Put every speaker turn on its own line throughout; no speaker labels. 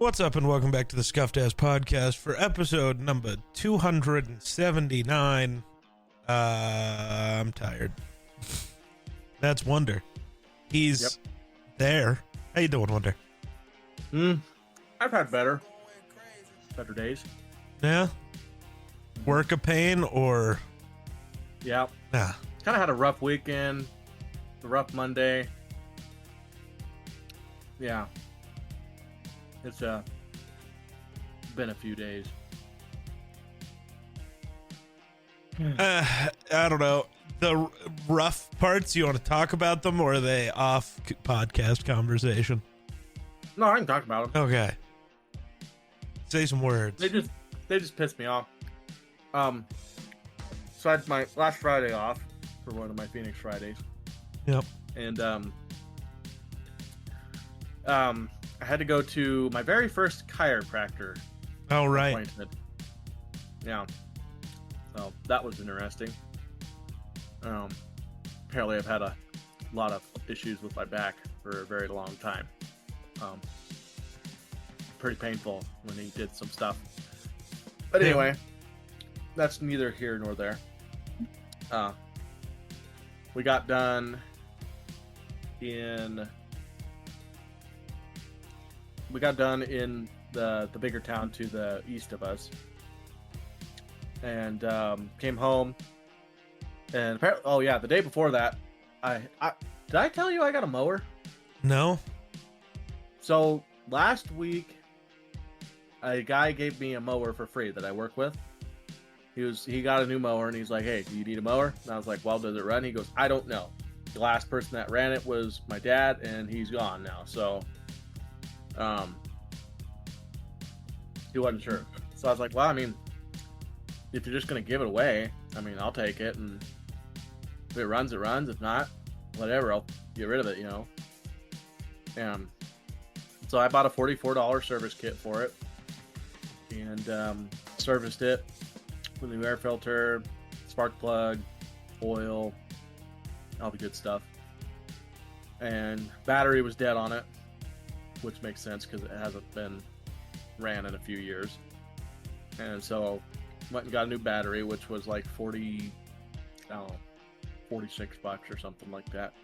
What's up, and welcome back to the Scuffed Ass Podcast for episode number 279. I'm tired. That's Wonder. He's there. How you doing, Wonder?
I've had better days.
Yeah? Work a pain or...
Yeah.
Nah.
Kind of had a rough weekend, a rough Monday. Yeah. It's been a few days.
I don't know. The rough parts, you want to talk about them, or are they off podcast conversation?
No, I can talk about them.
Okay. Say some words.
They just pissed me off. So I had my last Friday off for one of my Phoenix Fridays.
Yep.
And I had to go to my very first chiropractor
Oh, right.
appointment. Yeah. So that was interesting. Apparently I've had a lot of issues with my back for a very long time. Pretty painful when he did some stuff. But anyway, that's neither here nor there. We got done in the bigger town to the east of us, and came home. And apparently, the day before that, I did I tell you I got a mower?
No?
So last week, a guy gave me a mower for free that I work with. He got a new mower, and he's like, "Hey, do you need a mower?" And I was like, "Well, does it run?" He goes, "I don't know. The last person that ran it was my dad, and he's gone now, so he wasn't sure." So I was like, "Well, I mean, if you're just gonna give it away, I mean, I'll take it, and if it runs, it runs. If not, whatever, I'll get rid of it, you know." And so I bought a $44 service kit for it, and serviced it with a new air filter, spark plug, oil, all the good stuff. And battery was dead on it, which makes sense because it hasn't been ran in a few years. And so went and got a new battery, which was like $46 or something like that.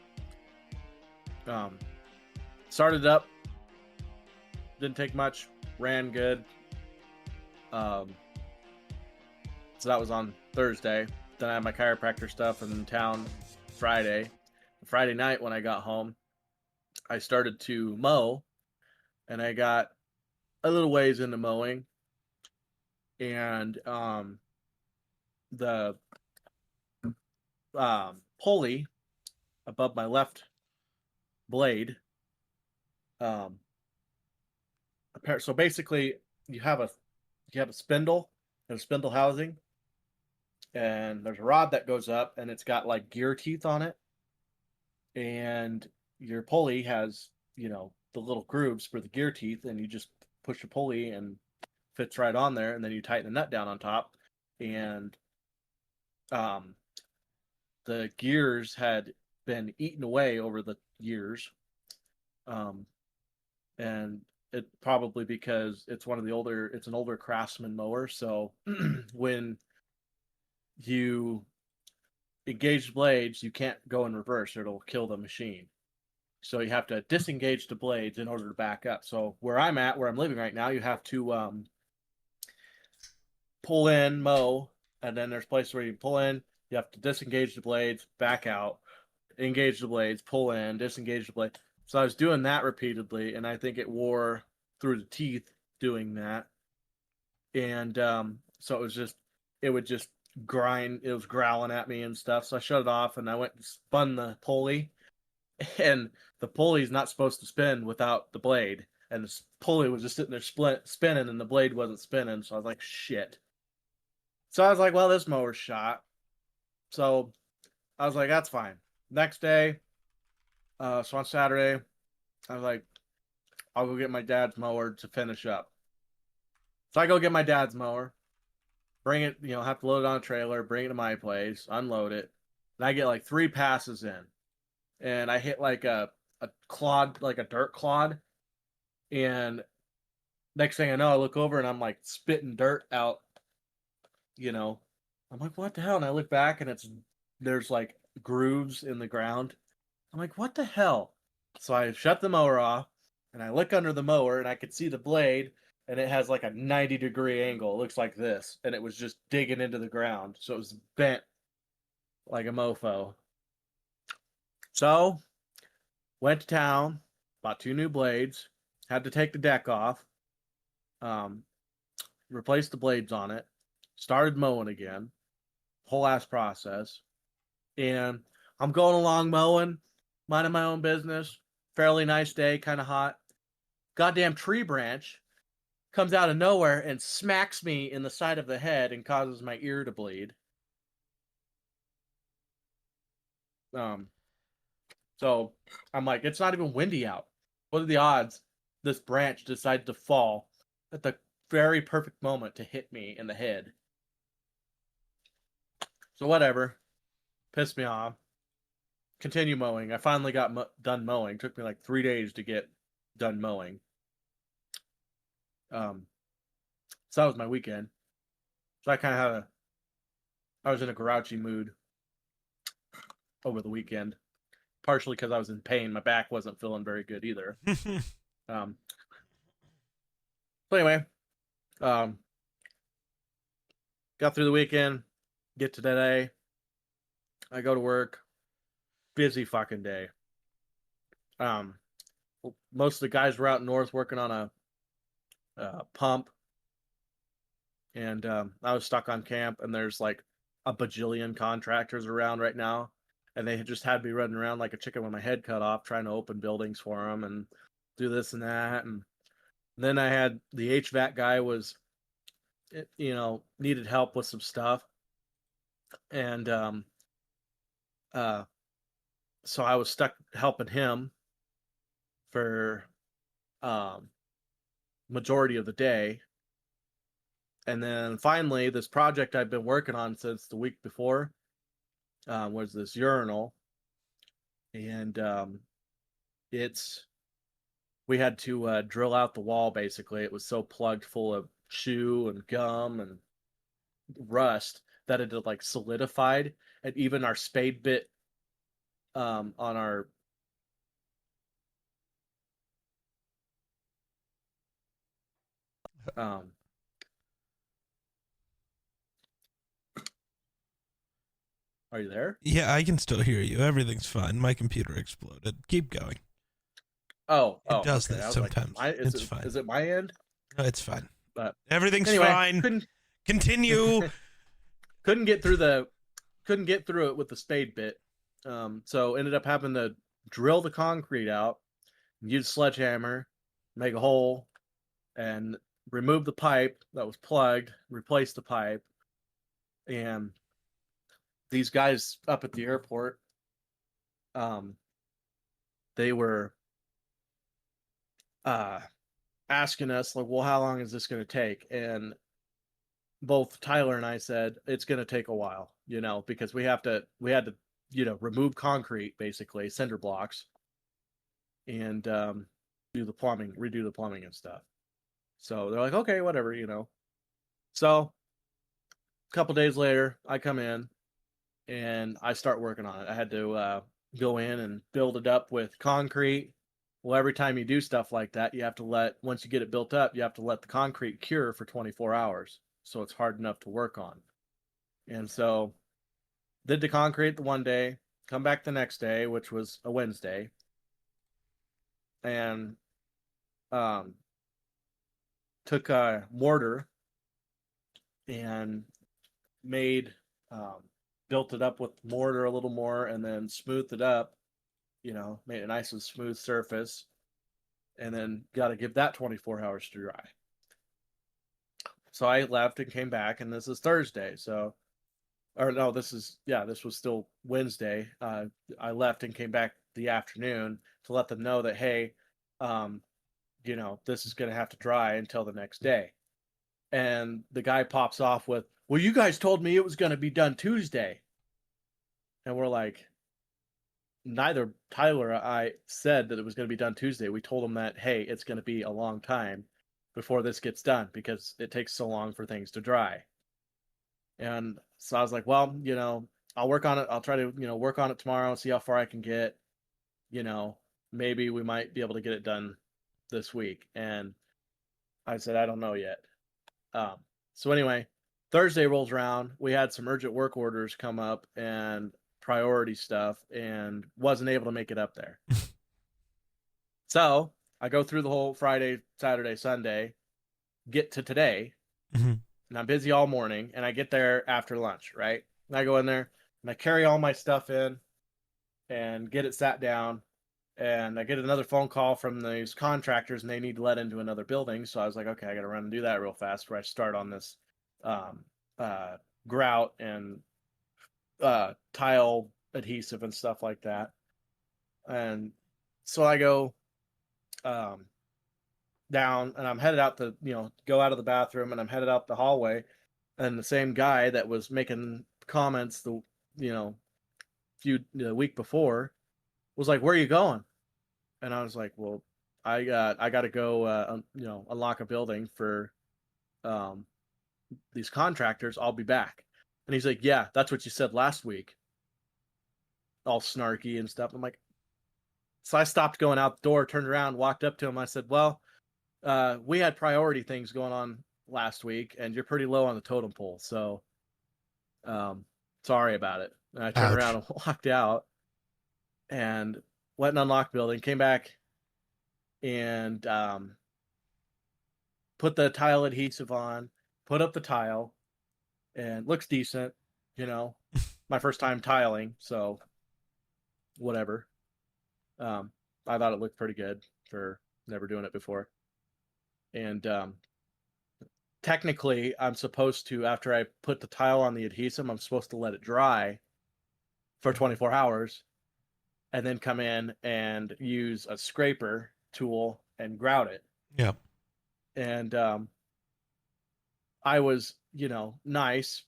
Started it up, didn't take much, ran good. So that was on Thursday. Then I had my chiropractor stuff in town Friday. Friday night when I got home, I started to mow, and I got a little ways into mowing, and the pulley above my left blade, so basically you have a spindle and a spindle housing, and there's a rod that goes up, and it's got like gear teeth on it, and your pulley has, the little grooves for the gear teeth, and you just push the pulley and fits right on there, and then you tighten the nut down on top, and the gears had been eaten away over the years, and it probably because it's an older Craftsman mower, so when you engage blades, you can't go in reverse or it'll kill the machine. So you have to disengage the blades in order to back up. So where I'm living right now, you have to pull in, mow, and then there's places where you pull in, you have to disengage the blades, back out, engage the blades, pull in, disengage the blade. So I was doing that repeatedly, and I think it wore through the teeth doing that. And so it would just grind. It was growling at me and stuff. So I shut it off, and I went and spun the pulley. And the pulley's not supposed to spin without the blade. And the pulley was just sitting there spinning, and the blade wasn't spinning. So I was like, shit. So I was like, well, this mower's shot. So I was like, that's fine. Next day, so on Saturday, I was like, I'll go get my dad's mower to finish up. So I go get my dad's mower, bring it, have to load it on a trailer, bring it to my place, unload it. And I get like 3 passes in. And I hit like a clod, like a dirt clod. And next thing I know, I look over and I'm like spitting dirt out, you know. I'm like, what the hell? And I look back and there's like grooves in the ground. I'm like, what the hell? So I shut the mower off and I look under the mower and I could see the blade and it has like a 90-degree angle. It looks like this. And it was just digging into the ground. So it was bent like a mofo. So went to town, bought 2 new blades, had to take the deck off, um, replaced the blades on it, started mowing again, whole ass process. And I'm going along mowing, minding my own business. Fairly nice day, kind of hot. Goddamn tree branch comes out of nowhere and smacks me in the side of the head and causes my ear to bleed. Um, so I'm like, it's not even windy out. What are the odds this branch decided to fall at the very perfect moment to hit me in the head? So whatever, pissed me off. Continue mowing. I finally got done mowing. Took me like 3 days to get done mowing. So that was my weekend. So I kind of I was in a grouchy mood over the weekend, partially because I was in pain. My back wasn't feeling very good either. um, so anyway, um, got through the weekend, get to today. I go to work, busy fucking day. Um, most of the guys were out north working on a pump, and I was stuck on camp. And there's like a bajillion contractors around right now, and they just had me running around like a chicken with my head cut off, trying to open buildings for them and do this and that. And then I had the HVAC guy needed help with some stuff, and uh, so I was stuck helping him for majority of the day. And then finally, this project I've been working on since the week before was this urinal, and it's we had to drill out the wall. Basically, it was so plugged full of chew and gum and rust that it had like solidified, and even our spade bit on our um, are you there?
Yeah, I can still hear you. Everything's fine. My computer exploded. Keep going. It
Oh,
does
okay.
this
I was like,
sometimes. It's fine.
is it my end?
No, it's fine.
But
Everything's
anyway,
fine. Continue.
couldn't get through it with the spade bit. So ended up having to drill the concrete out, use a sledgehammer, make a hole, and remove the pipe that was plugged, replace the pipe. And these guys up at the airport, they were asking us like, well, how long is this going to take? And both Tyler and I said it's going to take a while, because we had to, remove concrete, basically cinder blocks, and redo the plumbing and stuff. So they're like, okay, whatever. So a couple days later, I come in and I start working on it. I had to go in and build it up with concrete. Well, every time you do stuff like that, once you get it built up, you have to let the concrete cure for 24 hours. So it's hard enough to work on. And so did the concrete the one day, come back the next day, which was a Wednesday, and um, took a mortar and made built it up with mortar a little more, and then smoothed it up. Made a nice and smooth surface, and then got to give that 24 hours to dry. So I left and came back, and this is Thursday. So, or no, this was still Wednesday. I left and came back the afternoon to let them know that, hey, this is going to have to dry until the next day. And the guy pops off with, well, you guys told me it was going to be done Tuesday. And we're like, neither Tyler or I said that it was going to be done Tuesday. We told him that, hey, it's going to be a long time. before this gets done because it takes so long for things to dry. And so I was like, well, I'll work on it. I'll try to, work on it tomorrow and see how far I can get. You know, maybe we might be able to get it done this week. And I said, I don't know yet. So anyway, Thursday rolls around. We had some urgent work orders come up and priority stuff and wasn't able to make it up there. So I go through the whole Friday, Saturday, Sunday, get to today, and I'm busy all morning, and I get there after lunch, right? And I go in there and I carry all my stuff in and get it sat down. And I get another phone call from these contractors, and they need to let into another building. So I was like, okay, I got to run and do that real fast before I start on this grout and tile adhesive and stuff like that. And so I go down, and I'm headed out go out of the bathroom, and I'm headed out the hallway. And the same guy that was making comments the week before was like, "Where are you going?" And I was like, "Well, I got to go unlock a building for these contractors. I'll be back." And he's like, "Yeah, that's what you said last week." All snarky and stuff. I'm like, so I stopped going out the door, turned around, walked up to him. I said, "Well, we had priority things going on last week, and you're pretty low on the totem pole, so sorry about it." And I turned around and walked out and went and unlocked the building, came back and put the tile adhesive on, put up the tile, and looks decent, my first time tiling, so whatever. I thought it looked pretty good for never doing it before. And technically, I'm supposed to, after I put the tile on the adhesive, I'm supposed to let it dry for 24 hours and then come in and use a scraper tool and grout it.
Yeah.
And I was, nice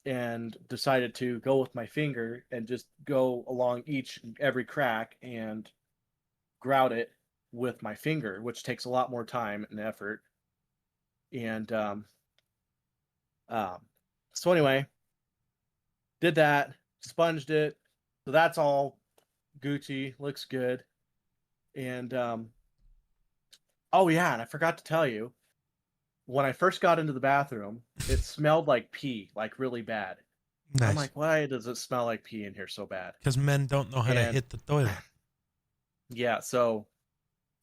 and decided to go with my finger and just go along each and every crack and grout it with my finger, which takes a lot more time and effort. And so anyway, did that, sponged it. So that's all Gucci, looks good. And oh yeah, and I forgot to tell you, when I first got into the bathroom, it smelled like pee, like really bad.
Nice.
I'm like, why does it smell like pee in here so bad?
Because men don't know how to hit the toilet.
Yeah, so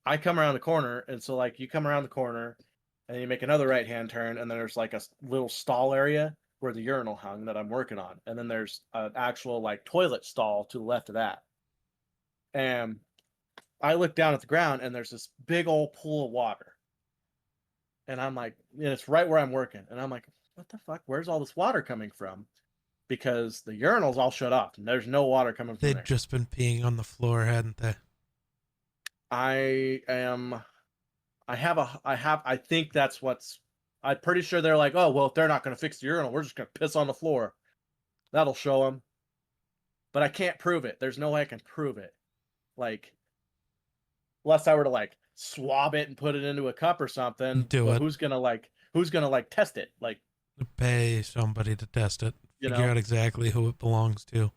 I come around the corner, and so like you come around the corner, and you make another right-hand turn, and then there's like a little stall area where the urinal hung that I'm working on, and then there's an actual like toilet stall to the left of that. And I look down at the ground, and there's this big old pool of water. And I'm like, and it's right where I'm working. And I'm like, what the fuck? Where's all this water coming from? Because the urinal's all shut off, and there's no water coming from there.
They'd just been peeing on the floor, hadn't they?
I think that's I'm pretty sure they're like, oh, well, if they're not going to fix the urinal, we're just going to piss on the floor. That'll show them. But I can't prove it. There's no way I can prove it. Like, unless I were to like swab it and put it into a cup or something. Who's gonna test it? Like,
pay somebody to test it. Figure out exactly who it belongs to.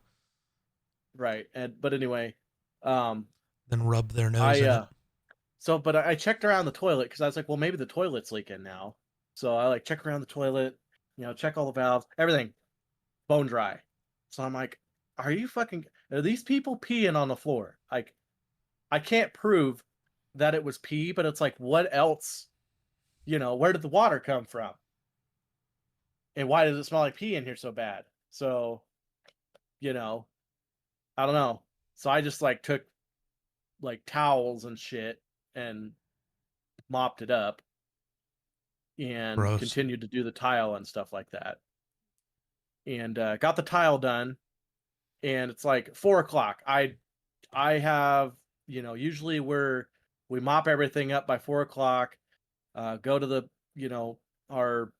Right. But anyway,
then rub their nose in it.
So, but I checked around the toilet because I was like, well, maybe the toilet's leaking now. So I like check around the toilet, check all the valves, everything, bone dry. So I'm like, are these people peeing on the floor? Like, I can't prove that it was pee, but it's like, what else? Where did the water come from? And why does it smell like pee in here so bad? So, I don't know. So I just like took like towels and shit and mopped it up and continued to do the tile and stuff like that. And got the tile done. And it's like 4:00. I have, usually we mop everything up by 4:00, go to the, our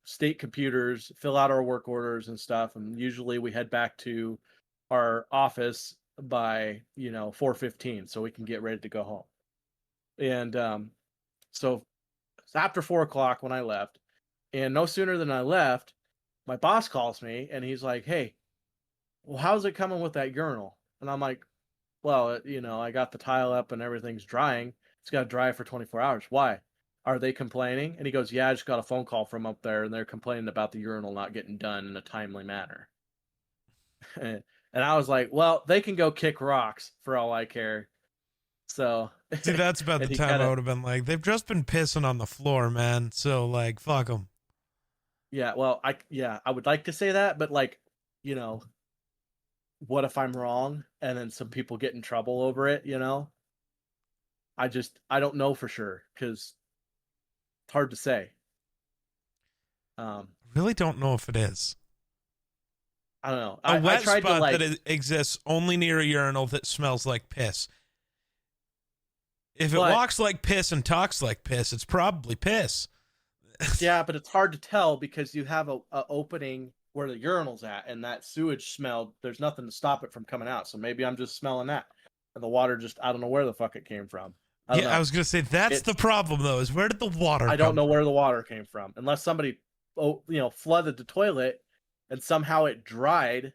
state computers, fill out our work orders and stuff. And usually we head back to our office by, 4:15 so we can get ready to go home. And so It's after 4:00 when I left. And no sooner than I left, my boss calls me and he's like, "Hey, well, how's it coming with that urinal?" And I'm like, "Well, I got the tile up and everything's drying. It's got to dry for 24 hours. Why? Are they complaining?" And he goes, "Yeah, I just got a phone call from up there and they're complaining about the urinal not getting done in a timely manner." And I was like, "Well, they can go kick rocks for all I care." So,
See, that's about the
and he
time
kinda,
I would have been like, they've just been pissing on the floor, man. So, like, fuck them.
yeah, well, I would like to say that, but like, you know, what if I'm wrong and then some people get in trouble over it, I don't know for sure because it's hard to say.
Really don't know if it is.
I don't know.
A
I
wet
tried to
spot
like,
that exists only near a urinal that smells like piss. If it
but
walks like piss and talks like piss, it's probably piss.
yeah, but it's hard to tell because you have a opening where the urinal's at, and that sewage smell. There's nothing to stop it from coming out. So maybe I'm just smelling that, and the water I don't know where the fuck it came from. I don't know.
I was gonna say that's the problem though. Is where did the water?
I don't know
from?
where the water came from, unless somebody, flooded the toilet, and somehow it dried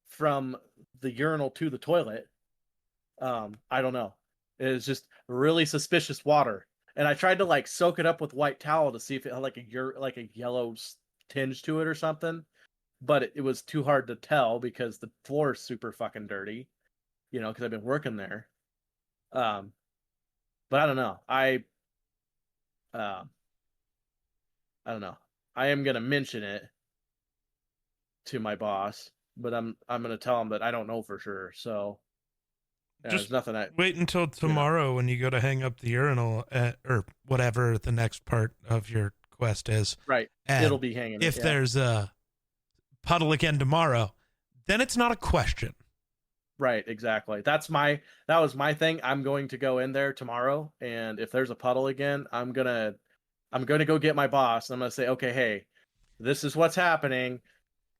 from the urinal to the toilet. I don't know. It was just really suspicious water, and I tried to like soak it up with white towel to see if it had like a yellow tinge to it or something, but it was too hard to tell because the floor is super fucking dirty, because I've been working there. But I don't know. Uh, I don't know. I am gonna mention it to my boss, but I'm gonna tell him that I don't know for sure. So
Just
there's nothing
wait until tomorrow when you go to hang up the urinal or whatever the next part of your quest is.
right.
And
It'll be hanging.
if there's a puddle again tomorrow, then it's not a question.
Right, exactly. That was my thing. I'm going to go in there tomorrow, and if there's a puddle again, I'm gonna go get my boss. And I'm gonna say, "Okay, hey, this is what's happening.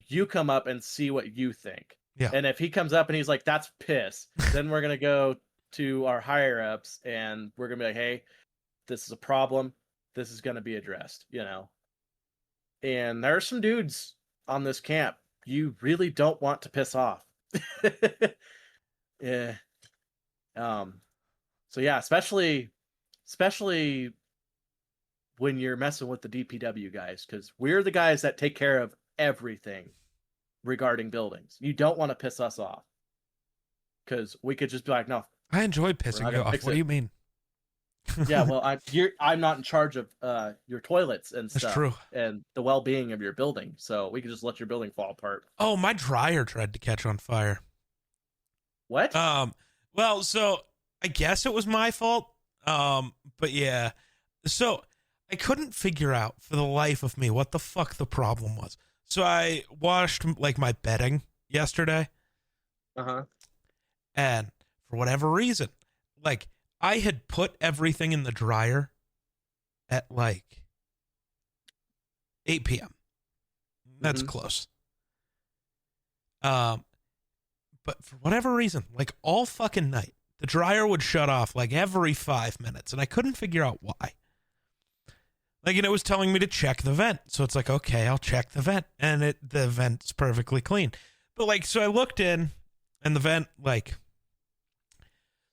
You come up and see what you think."
Yeah.
And if he comes up and he's like, "That's piss," then we're gonna go to our higher ups and we're gonna be like, "Hey, this is a problem. This is gonna be addressed." And there are some dudes on this camp you really don't want to piss off. Yeah. So yeah, especially when you're messing with the DPW guys, because we're the guys that take care of everything regarding buildings. You don't want to piss us off because we could just be like, "No,
I enjoy pissing you off. What do you mean?
Yeah, well, I'm not in charge of your toilets and stuff.
That's true.
And the well-being of your building, so we could just let your building fall apart."
Oh, my dryer tried to catch on fire.
What?
Well, so I guess it was my fault. But yeah. So I couldn't figure out for the life of me what the fuck the problem was. So I washed like my bedding yesterday.
Uh-huh.
And for whatever reason, like I had put everything in the dryer at like 8 p.m. That's close. But for whatever reason, like all fucking night, the dryer would shut off like every 5 minutes, and I couldn't figure out why. Like, and it was telling me to check the vent. So it's like, okay, I'll check the vent. And the vent's perfectly clean. But like, so I looked in and the vent, like,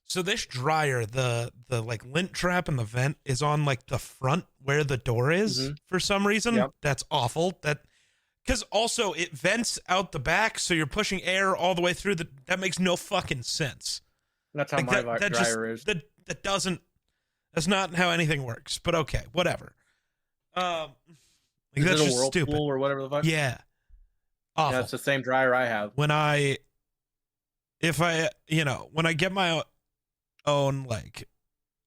so this dryer, the like lint trap in the vent is on like the front where the door is for some reason.
Yep.
That's awful. Because also it vents out the back. So you're pushing air all the way through that makes no fucking sense.
That's how
like
my dryer is.
That's not how anything works, but okay, whatever. Like
Is
that's
it a
just
Whirlpool
stupid.
or whatever the fuck?
Yeah. Awful.
Yeah, it's the same dryer I have.
When I get my own, like,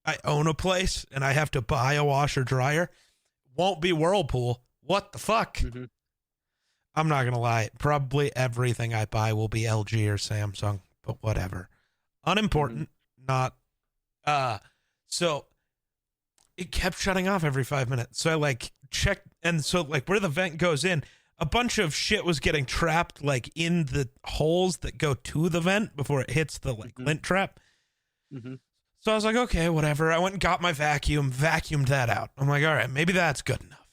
I own a place and I have to buy a washer dryer, won't be Whirlpool. What the fuck?
Mm-hmm.
I'm not gonna lie. Probably everything I buy will be LG or Samsung, but whatever. Unimportant. Not. So it kept shutting off every 5 minutes. So I like checked, and so like where the vent goes in, a bunch of shit was getting trapped like in the holes that go to the vent before it hits the like lint trap. So I was like, okay, whatever. I went and got my vacuum, vacuumed that out. I'm like, all right, maybe that's good enough.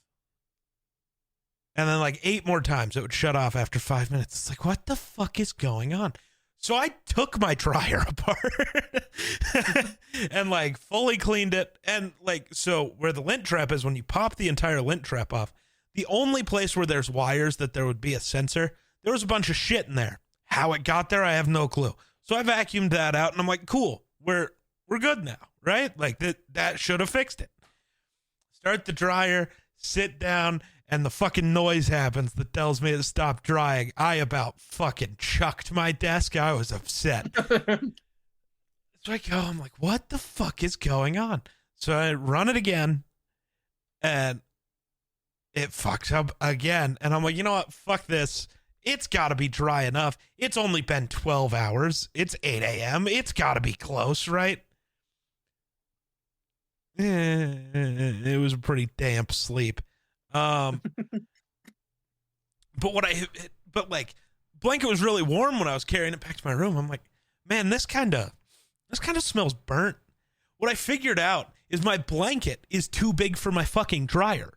And then like 8 more times it would shut off after 5 minutes. It's like, what the fuck is going on? So I took my dryer apart and like fully cleaned it. And like, so where the lint trap is, when you pop the entire lint trap off, the only place where there's wires that there would be a sensor, there was a bunch of shit in there. How it got there, I have no clue. So I vacuumed that out and I'm like, cool, we're good now, right? Like that should have fixed it. Start the dryer, sit down, and the fucking noise happens that tells me to stop drying. I about fucking chucked my desk. I was upset. So I go, I'm like, what the fuck is going on? So I run it again, and it fucks up again. And I'm like, you know what? Fuck this. It's got to be dry enough. It's only been 12 hours. It's 8 a.m. It's got to be close, right? It was a pretty damp sleep. But like blanket was really warm when I was carrying it back to my room. I'm like, man, this kind of smells burnt. What I figured out is my blanket is too big for my fucking dryer.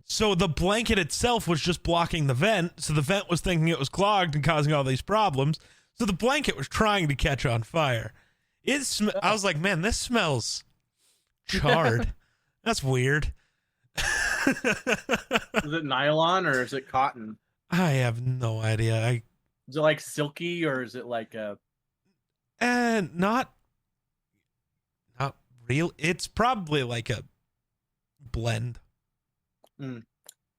So the blanket itself was just blocking the vent. So the vent was thinking it was clogged and causing all these problems. So the blanket was trying to catch on fire. I was like, man, this smells charred. That's weird.
Is it nylon or is it cotton?
I have no idea.
Is it like silky or is it like a?
Not real. It's probably like a blend.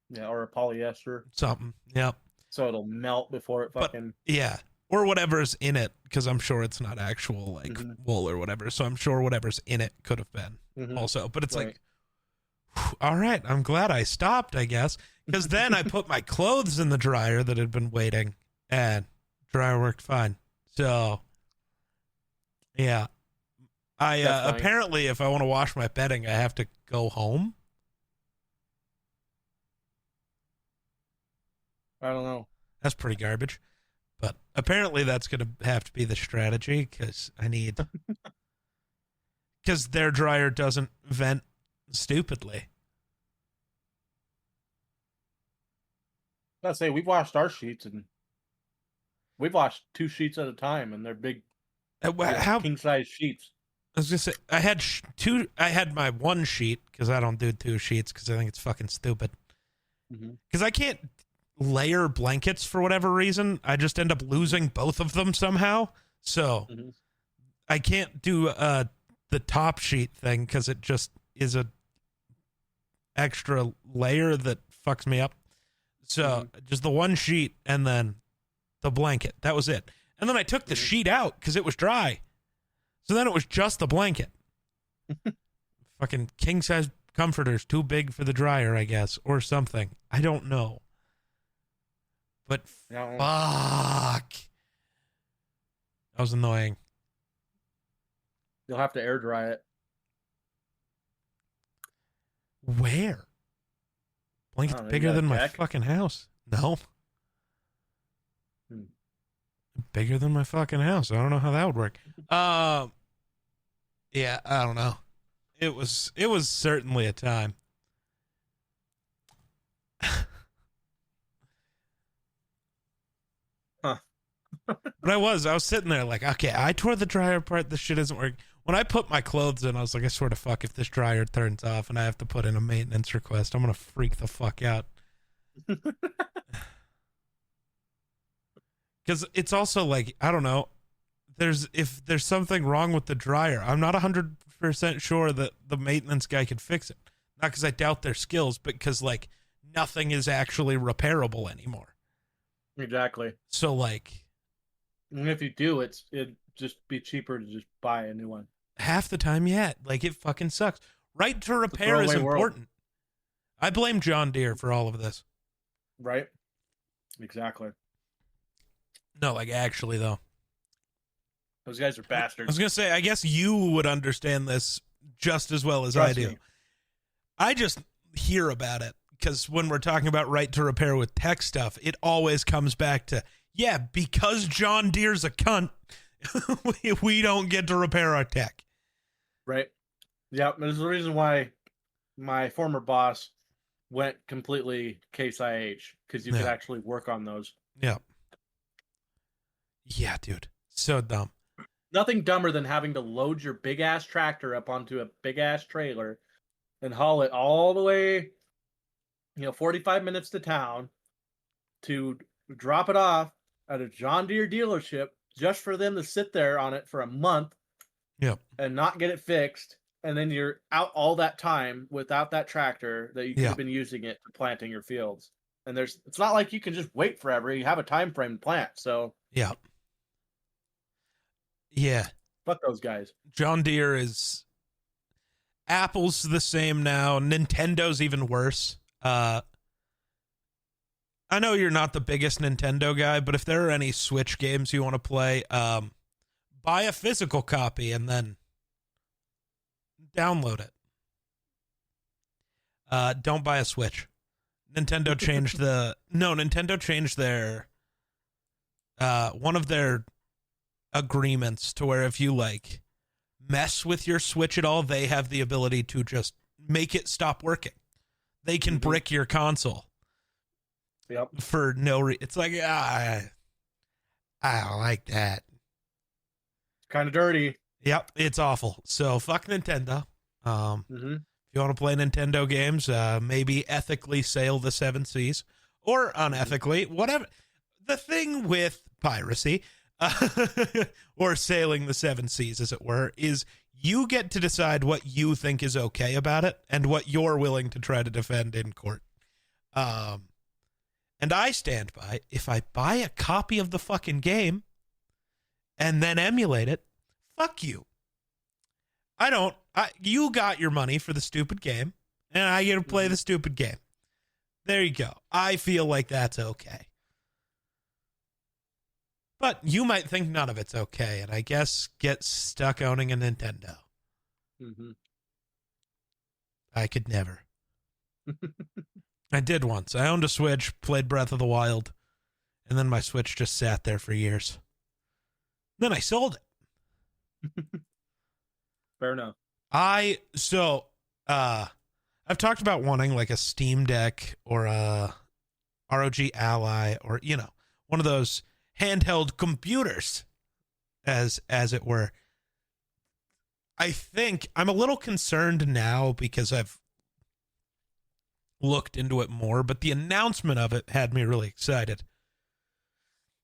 Yeah, or a polyester.
Something. Yep.
So it'll melt before it fucking.
Yeah. Or whatever's in it, because I'm sure it's not actual like wool or whatever. So I'm sure whatever's in it could have been also. But it's like, all right, I'm glad I stopped, I guess. Because then I put my clothes in the dryer that had been waiting, and dryer worked fine. So, yeah. Apparently, if I want to wash my bedding, I have to go home.
I don't know.
That's pretty garbage. But apparently that's going to have to be the strategy because because their dryer doesn't vent stupidly.
Let's say we've washed our sheets and we've washed 2 sheets at a time and they're big king size sheets.
I was going to say, I had my 1 sheet because I don't do 2 sheets because I think it's fucking stupid. Because I can't layer blankets for whatever reason. I just end up losing both of them somehow. So I can't do the top sheet thing because it just is a extra layer that fucks me up. So just the 1 sheet and then the blanket. That was it. And then I took the sheet out because it was dry. So then it was just the blanket. Fucking king size comforters too big for the dryer, I guess, or something. I don't know. But fuck. That was annoying.
You'll have to air dry it.
Where? Blanket's bigger than my fucking house. No. Bigger than my fucking house. I don't know how that would work. Yeah, I don't know. It was certainly a time. But I was sitting there like, okay, I tore the dryer apart. This shit isn't working. When I put my clothes in, I was like, I swear to fuck, if this dryer turns off and I have to put in a maintenance request, I'm going to freak the fuck out. Because it's also like, I don't know, if there's something wrong with the dryer, I'm not 100% sure that the maintenance guy could fix it. Not because I doubt their skills, but because like nothing is actually repairable anymore.
Exactly.
So like,
and if you do, it'd just be cheaper to just buy a new one.
Half the time, yeah. Like, it fucking sucks. Right to repair is important. World. I blame John Deere for all of this.
Right? Exactly.
No, like, actually, though.
Those guys are bastards.
I was going to say, I guess you would understand this just as well as I do. Me. I just hear about it, because when we're talking about right to repair with tech stuff, it always comes back to, yeah, because John Deere's a cunt, we don't get to repair our tech.
Right. Yeah, there's the reason why my former boss went completely Case IH, because you could
Yeah.
actually work on those.
Yeah. Yeah, dude. So dumb.
Nothing dumber than having to load your big ass tractor up onto a big ass trailer and haul it all the way, 45 minutes to town to drop it off at a John Deere dealership just for them to sit there on it for a month
Yeah.
and not get it fixed. And then you're out all that time without that tractor that you could
Yeah.
have been using it for planting your fields. And it's not like you can just wait forever. You have a time frame to plant. So
Yeah. Yeah.
fuck those guys.
John Deere is Apple's the same now. Nintendo's even worse. I know you're not the biggest Nintendo guy, but if there are any Switch games you want to play, buy a physical copy and then download it. Don't buy a Switch. Nintendo changed their one of their agreements to where if you like mess with your Switch at all, they have the ability to just make it stop working. They can brick your console.
Yep.
For no reason. It's like, I don't like that.
Kind of dirty.
Yep, it's awful. So fuck Nintendo. If you want to play Nintendo games, maybe ethically sail the seven seas or unethically, whatever. The thing with piracy, or sailing the seven seas, as it were, is you get to decide what you think is okay about it and what you're willing to try to defend in court. And I stand by, if I buy a copy of the fucking game and then emulate it, fuck you. You got your money for the stupid game, and I get to play the stupid game. There you go. I feel like that's okay. But you might think none of it's okay, and I guess get stuck owning a Nintendo. I could never. I did once. I owned a Switch, played Breath of the Wild, and then my Switch just sat there for years. Then I sold it.
Fair enough.
I've talked about wanting like a Steam Deck or a ROG Ally or, one of those handheld computers, as it were. I think I'm a little concerned now because I've looked into it more, but the announcement of it had me really excited.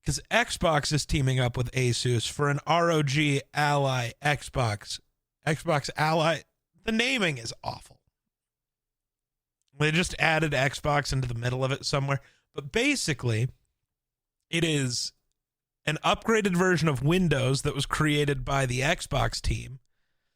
Because Xbox is teaming up with Asus for an ROG Ally Xbox Ally. The naming is awful. They just added Xbox into the middle of it somewhere. But basically, it is an upgraded version of Windows that was created by the Xbox team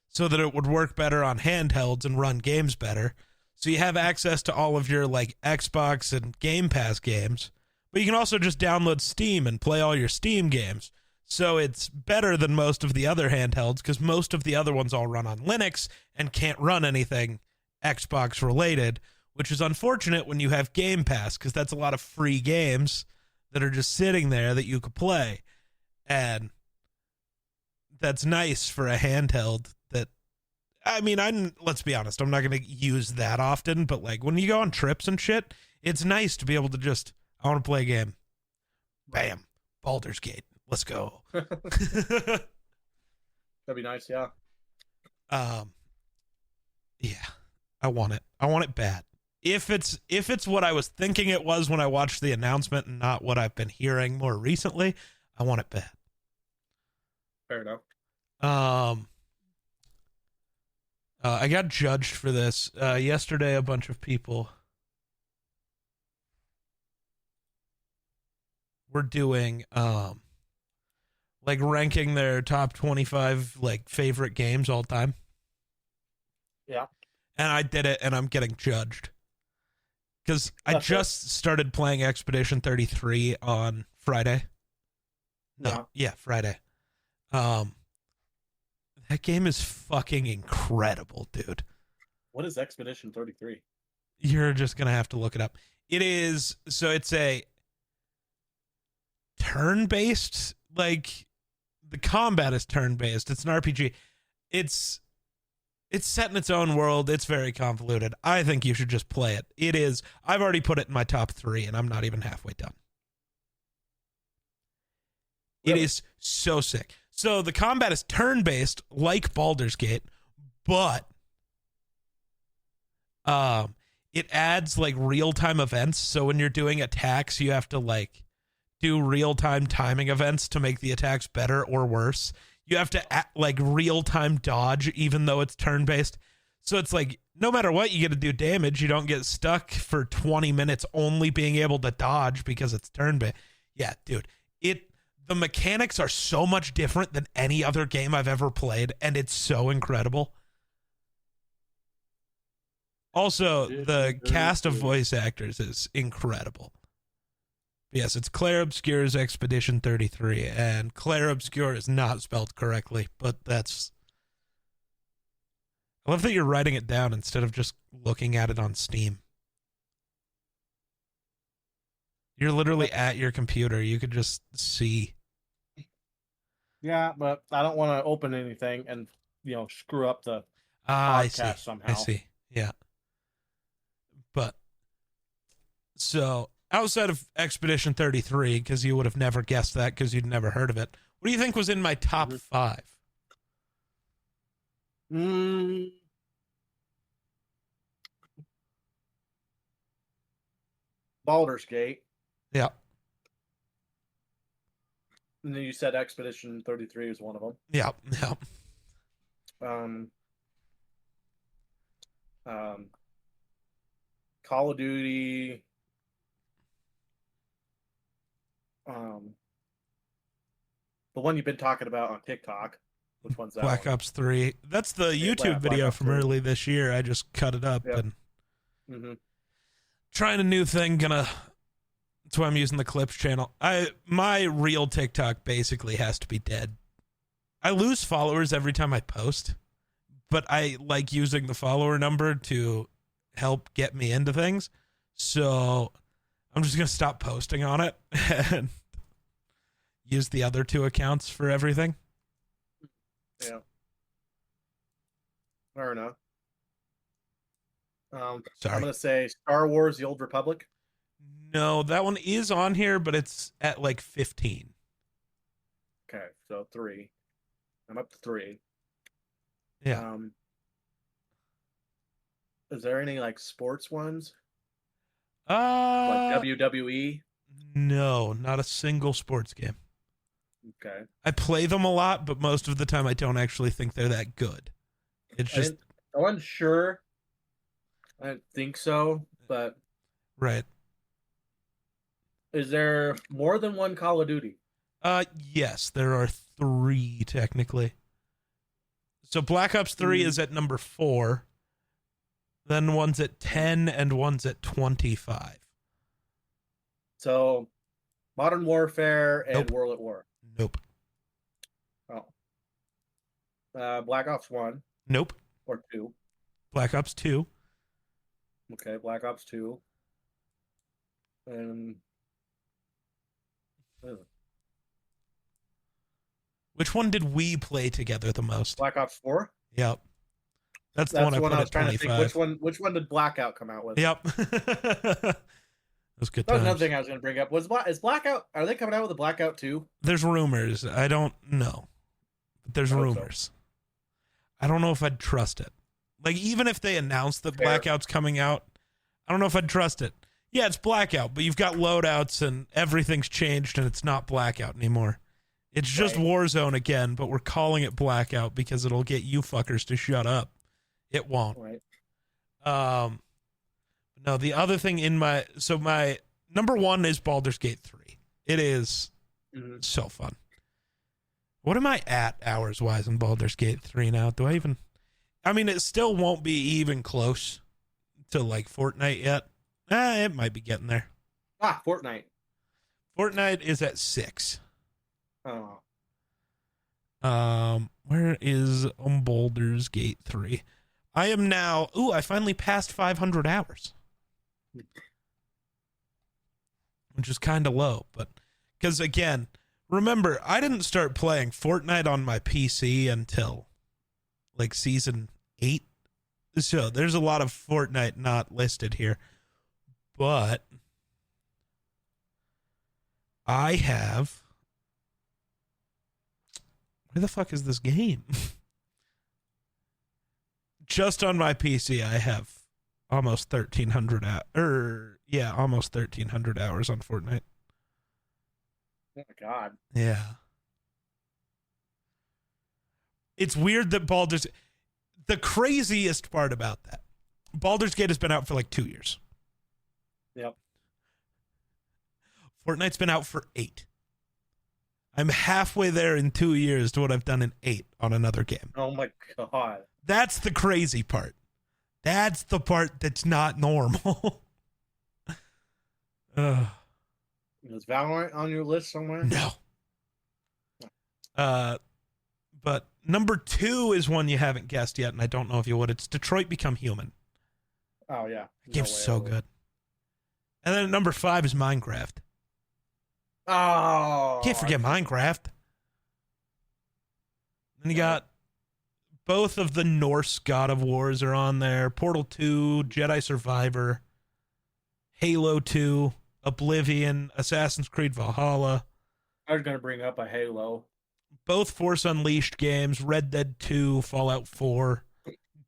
so that it would work better on handhelds and run games better. So you have access to all of your like Xbox and Game Pass games, but you can also just download Steam and play all your Steam games. So it's better than most of the other handhelds because most of the other ones all run on Linux and can't run anything Xbox related, which is unfortunate when you have Game Pass because that's a lot of free games that are just sitting there that you could play. And that's nice for a handheld that, let's be honest, I'm not going to use that often, but like when you go on trips and shit, it's nice to be able to just, I want to play a game. Bam. Baldur's Gate. Let's go.
That'd be nice, yeah.
Yeah. I want it. I want it bad. If it's what I was thinking it was when I watched the announcement and not what I've been hearing more recently, I want it bad.
Fair enough.
I got judged for this. Yesterday, a bunch of people were doing, like ranking their top 25, like favorite games all time.
Yeah.
And I did it and I'm getting judged. Because I just started playing Expedition 33 on Friday. Friday. That game is fucking incredible, dude.
What is Expedition 33?
You're just going to have to look it up. It's a turn-based, like, the combat is turn-based. It's an RPG. It's It's set in its own world. It's very convoluted. I think you should just play it. It is. I've already put it in my top 3, and I'm not even halfway done.
Really?
It is so sick. So the combat is turn-based, like Baldur's Gate, but it adds like real-time events. So when you're doing attacks, you have to like do real-time timing events to make the attacks better or worse. You have to like real-time dodge, even though it's turn-based. So it's like no matter what, you get to do damage. You don't get stuck for 20 minutes only being able to dodge because it's turn-based. Yeah, dude, the mechanics are so much different than any other game I've ever played, and it's so incredible. Also, the cast of voice actors is incredible. Yes, it's Claire Obscure's Expedition 33, and Claire Obscure is not spelled correctly, but that's... I love that you're writing it down instead of just looking at it on Steam. You're literally at your computer. You could just see.
Yeah, but I don't want to open anything and, screw up the
I
podcast
see.
somehow.
I see. Yeah. But, so, outside of Expedition 33, because you would have never guessed that because you'd never heard of it, what do you think was in my top 5?
Baldur's Gate.
Yeah.
And then you said Expedition 33 is one of them.
Yeah. Yeah.
Call of Duty. The one you've been talking about on TikTok. Which one's that?
Black Ops 3. That's the YouTube video from early this year. I just cut it up and trying a new thing. That's why I'm using the Clips channel. My real TikTok basically has to be dead. I lose followers every time I post, but I like using the follower number to help get me into things. So I'm just going to stop posting on it and use the other 2 accounts for everything.
Yeah. Fair enough.
Sorry.
I'm going to say Star Wars: The Old Republic.
No, that one is on here, but it's at like 15.
Okay, so 3. I'm up to 3.
Yeah.
Is there any like sports ones?
Like
WWE?
No, not a single sports game.
Okay.
I play them a lot, but most of the time I don't actually think they're that good. It's just...
I wasn't sure. I didn't think so, but...
Right.
Is there more than one Call of Duty?
Yes, there are 3 technically. So Black Ops 3 is at number 4. Then one's at 10 and one's at 25.
So Modern Warfare and
Nope.
World at War.
Nope.
Oh. Black Ops 1.
Nope.
Or 2.
Black Ops 2.
Okay, Black Ops 2. And...
Which one did we play together the most?
Black Ops 4?
Yep. That's the one I put
was
at
trying
25.
to think. Which one did Blackout come out with?
Yep. Those good
That was
times.
another thing I was going to bring up. Is Blackout? Are they coming out with a Blackout 2?
There's rumors. I don't know. But there's rumors. So. I don't know if I'd trust it. Like, even if they announced that Blackout's coming out, I don't know if I'd trust it. Yeah, it's Blackout, but you've got loadouts and everything's changed and it's not Blackout anymore. It's just Warzone again, but we're calling it Blackout because it'll get you fuckers to shut up. It won't.
Right.
No, the other thing in my number 1 is Baldur's Gate 3. It is so fun. What am I at hours wise in Baldur's Gate 3 now? It still won't be even close to like Fortnite yet. It might be getting there.
Fortnite.
Fortnite is at 6.
Oh.
Where is Baldur's Gate 3? I am now... Ooh, I finally passed 500 hours. Which is kind of low, but... Because, again, remember, I didn't start playing Fortnite on my PC until, like, Season 8. So there's a lot of Fortnite not listed here. But I have... Where the fuck is this game? Just on my PC, I have almost 1,300 almost 1,300 hours on Fortnite.
Oh my god.
Yeah. It's weird that Baldur's... The craziest part about that, Baldur's Gate has been out for like 2 years.
Yep.
Fortnite's been out for 8. I'm halfway there in 2 years to what I've done in 8 on another game.
Oh my god.
That's the crazy part. That's the part that's not normal.
Is Valorant on your list somewhere?
No. But number 2 is one you haven't guessed yet, and I don't know if you would. It's Detroit Become Human.
Oh, yeah.
The game's so good. And then number 5 is Minecraft.
Oh.
Can't forget Minecraft. Then you got both of the Norse God of Wars are on there. Portal 2, Jedi Survivor, Halo 2, Oblivion, Assassin's Creed Valhalla.
I was going to bring up a Halo.
Both Force Unleashed games, Red Dead 2, Fallout 4,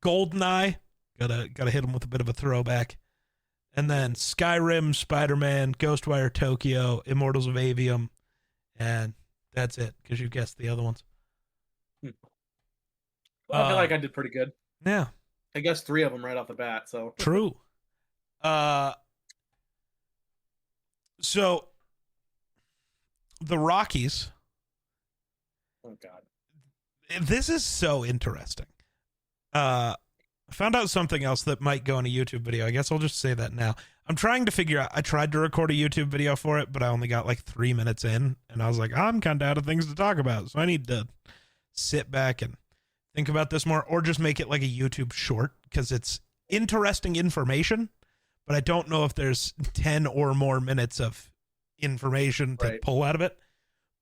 GoldenEye, gotta hit them with a bit of a throwback. And then Skyrim, Spider-Man, Ghostwire Tokyo, Immortals of Avium, and that's it, because you guessed the other ones.
Well, I feel like I did pretty good.
Yeah.
I guess 3 of them right off the bat, so.
True. So, the Rockies.
Oh, God.
This is so interesting. I found out something else that might go in a YouTube video. I guess I'll just say that now. I'm trying to figure out, I tried to record a YouTube video for it, but I only got like 3 minutes in, and I was like, I'm kind of out of things to talk about, so I need to sit back and think about this more, or just make it like a YouTube short, because it's interesting information, but I don't know if there's 10 or more minutes of information to pull out of it.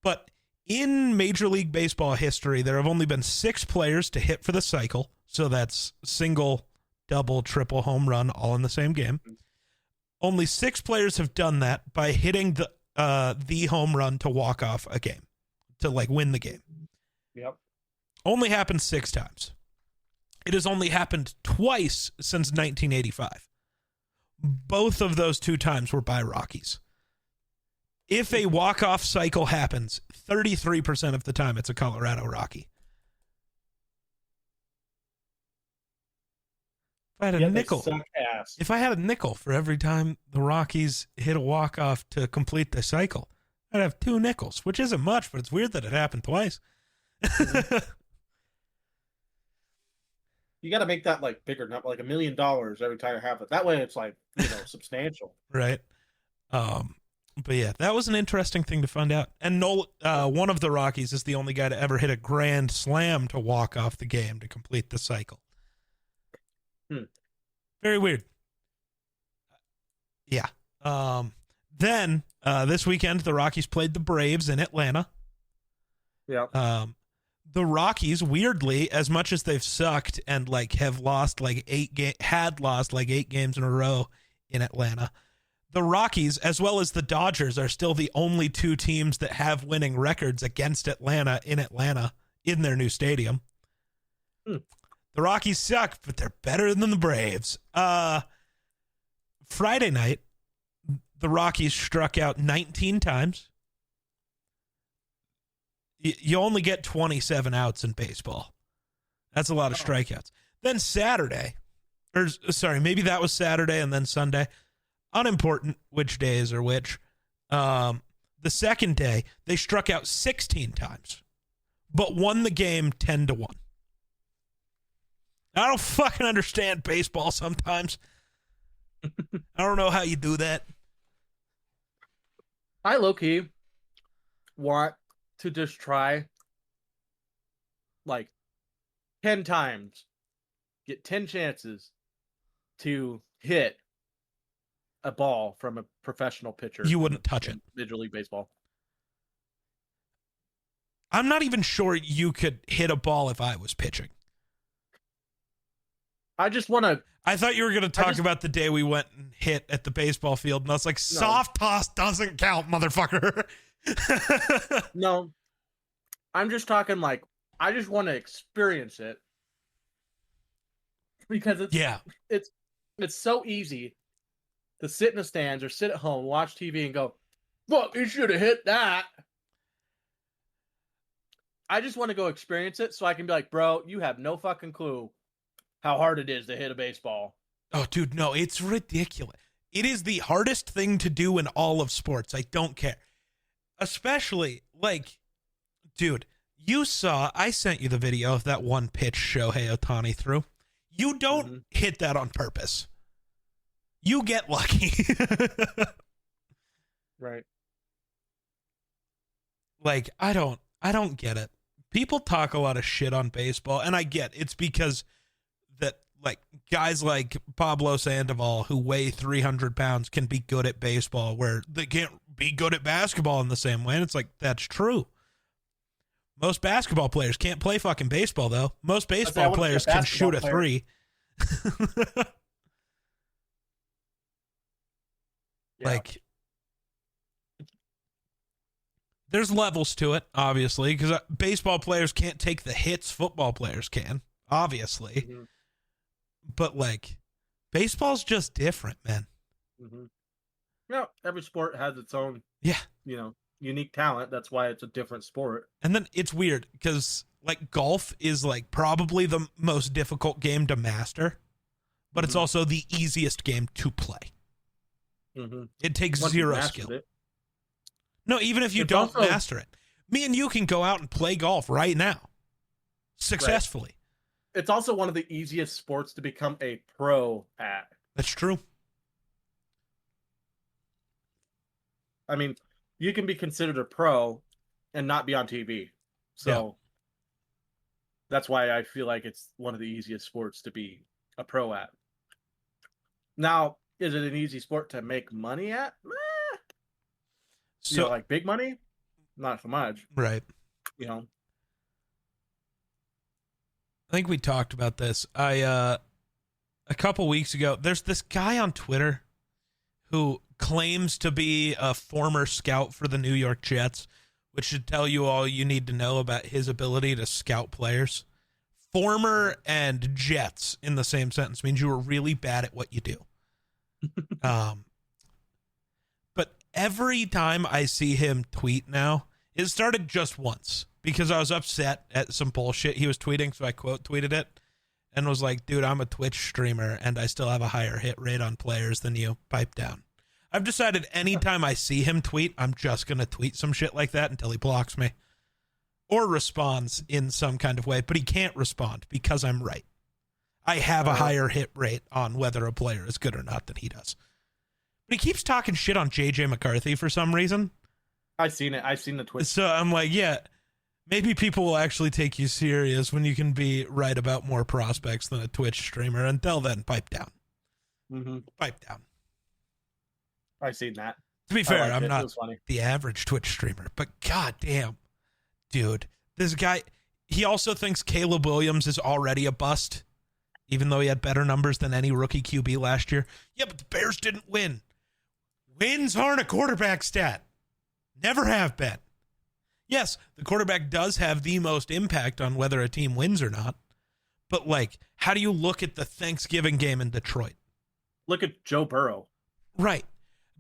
But in Major League Baseball history, there have only been 6 players to hit for the cycle. So that's single, double, triple, home run, all in the same game. Only 6 players have done that by hitting the home run to walk off a game, to like win the game.
Yep.
Only happened 6 times. It has only happened twice since 1985. Both of those 2 times were by Rockies. If a walk-off cycle happens, 33% of the time it's a Colorado Rocky. If I had a nickel, if I had a nickel for every time the Rockies hit a walk-off to complete the cycle, I'd have 2 nickels, which isn't much, but it's weird that it happened twice.
You got to make that like bigger, not like $1 million every time you have it. That way it's like, substantial.
Right. But yeah, that was an interesting thing to find out. And one of the Rockies is the only guy to ever hit a grand slam to walk off the game to complete the cycle. Very weird. Yeah. Then this weekend, the Rockies played the Braves in Atlanta.
Yeah.
The Rockies, weirdly, as much as they've sucked and like have lost like 8 games in a row in Atlanta, the Rockies, as well as the Dodgers, are still the only 2 teams that have winning records against Atlanta in their new stadium. The Rockies suck, but they're better than the Braves. Friday night, the Rockies struck out 19 times. You only get 27 outs in baseball. That's a lot of strikeouts. Then maybe that was Saturday and then Sunday. Unimportant which days are which. The second day, they struck out 16 times, but won the game 10-1. I don't fucking understand baseball sometimes. I don't know how you do that.
I low-key want to just try like 10 times, get 10 chances to hit a ball from a professional pitcher.
You wouldn't touch it.
Major League Baseball.
I'm not even sure you could hit a ball if I was pitching.
I just want to.
I thought you were going to talk about the day we went and hit at the baseball field, and I was like, soft toss doesn't count, motherfucker.
No, I'm just talking like, I just want to experience it. Because it's so easy to sit in the stands or sit at home, watch TV, and go, "Fuck, you should have hit that." I just want to go experience it so I can be like, "Bro, you have no fucking clue how hard it is to hit a baseball."
Oh, dude, no, it's ridiculous. It is the hardest thing to do in all of sports. I don't care. Especially, like, dude, I sent you the video of that one pitch Shohei Ohtani threw. You don't hit that on purpose. You get lucky.
Right.
Like, I don't get it. People talk a lot of shit on baseball, and I get it's because that, like, guys like Pablo Sandoval who weigh 300 pounds can be good at baseball where they can't be good at basketball in the same way. And it's like, that's true. Most basketball players can't play fucking baseball, though. Most baseball players can shoot a three. Like, there's levels to it, obviously, because baseball players can't take the hits football players can, obviously. Mm-hmm. But, like, baseball's just different, man.
Mm-hmm. Yeah, every sport has its own, unique talent. That's why it's a different sport.
And then it's weird because, like, golf is, like, probably the most difficult game to master, but it's also the easiest game to play. Mm-hmm. It takes zero skill. No, even if you don't master it. Me and you can go out and play golf right now successfully. Right.
It's also one of the easiest sports to become a pro at.
That's true.
I mean, you can be considered a pro and not be on TV. So that's why I feel like it's one of the easiest sports to be a pro at. Now, is it an easy sport to make money at? So, like big money? Not so much.
Right. I think we talked about this. A couple weeks ago, there's this guy on Twitter who claims to be a former scout for the New York Jets, which should tell you all you need to know about his ability to scout players. Former and Jets in the same sentence means you were really bad at what you do. But every time I see him tweet now, it started just once because I was upset at some bullshit he was tweeting, so I quote tweeted it and was like, dude, I'm a Twitch streamer and I still have a higher hit rate on players than you. Pipe down. I've decided anytime I see him tweet, I'm just going to tweet some shit like that until he blocks me or responds in some kind of way, but he can't respond because I'm right. I have a higher hit rate on whether a player is good or not than he does. But he keeps talking shit on JJ McCarthy for some reason.
I've seen it. I've seen the Twitch.
So I'm like, yeah, maybe people will actually take you serious when you can be right about more prospects than a Twitch streamer. Until then, pipe down.
Mm-hmm.
Pipe down.
I've seen that.
To be fair, I'm not the average Twitch streamer, but goddamn, dude, this guy, he also thinks Caleb Williams is already a bust, even though he had better numbers than any rookie QB last year. Yeah, but the Bears didn't win. Wins aren't a quarterback stat. Never have been. Yes, the quarterback does have the most impact on whether a team wins or not. But, like, how do you look at the Thanksgiving game in Detroit?
Look at Joe Burrow.
Right.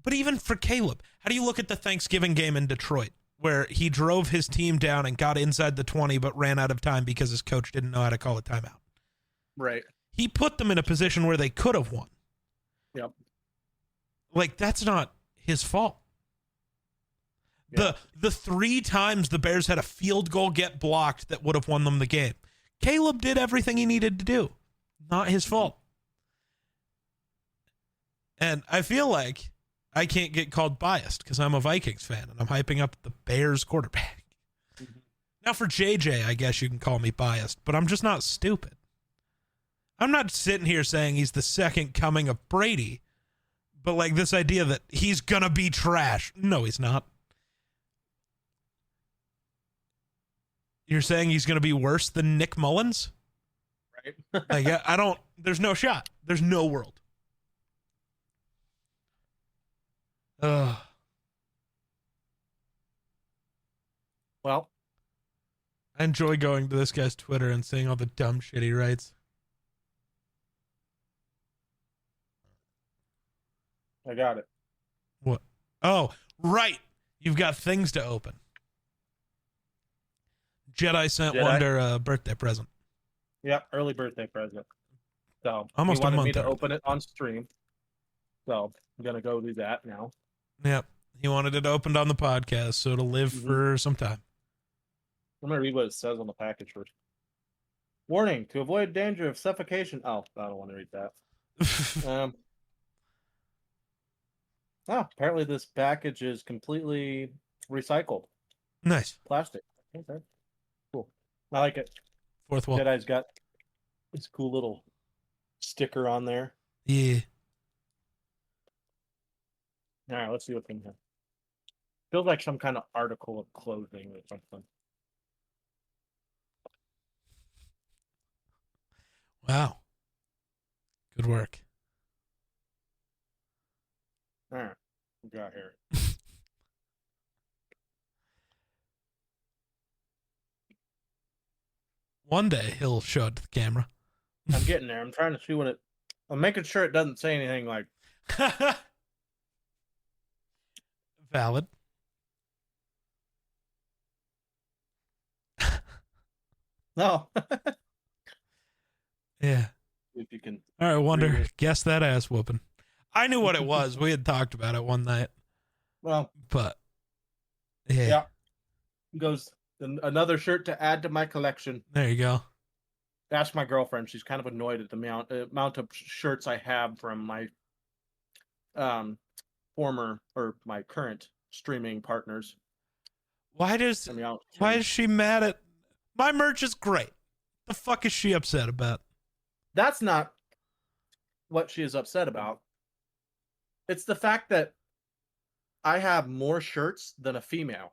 But even for Caleb, how do you look at the Thanksgiving game in Detroit where he drove his team down and got inside the 20 but ran out of time because his coach didn't know how to call a timeout?
Right.
He put them in a position where they could have won.
Yep.
Like, that's not his fault. Yeah. The 3 times the Bears had a field goal get blocked that would have won them the game, Caleb did everything he needed to do. Not his fault. And I feel like I can't get called biased because I'm a Vikings fan and I'm hyping up the Bears quarterback. Mm-hmm. Now for JJ, I guess you can call me biased, but I'm just not stupid. I'm not sitting here saying he's the second coming of Brady, but like this idea that he's going to be trash. No, he's not. You're saying he's going to be worse than Nick Mullins? Like, I don't, there's no shot. There's no world. Ugh.
Well,
I enjoy going to this guy's Twitter and seeing all the dumb shit he writes.
I got it.
What? Oh, right. You've got things to open. Jedi sent Wonder a birthday present.
Yeah, early birthday present. So
Almost
he wanted
a month
me to
early.
open it on stream. So I'm gonna go do that now.
Yep. He wanted it opened on the podcast, so it'll live for some time.
I'm gonna read what it says on the package first. Warning: to avoid danger of suffocation. Oh, I don't want to read that. Apparently this package is completely recycled
Nice.
plastic. Okay, cool. I like it.
Fourth wall.
Jedi's got this cool little sticker on there.
Yeah.
All right, let's see what's in here. Feels like some kind of article of clothing or something.
Wow. Good work.
All right, what we got here.
One day he'll show it to the camera.
I'm getting there. I'm trying to see what it. I'm making sure it doesn't say anything like.
Valid.
No.
Yeah.
If you can.
All right, Wonder. Guess that ass whooping. I knew what it was. We had talked about it one night.
Well.
But. Yeah.
Yeah. Goes another shirt to add to my collection.
There you go.
Ask my girlfriend. She's kind of annoyed at the amount of shirts I have from my former or my current streaming partners.
Why is she mad at my merch? Is great. The fuck is she upset about?
That's not what she is upset about. It's the fact that I have more shirts than a female.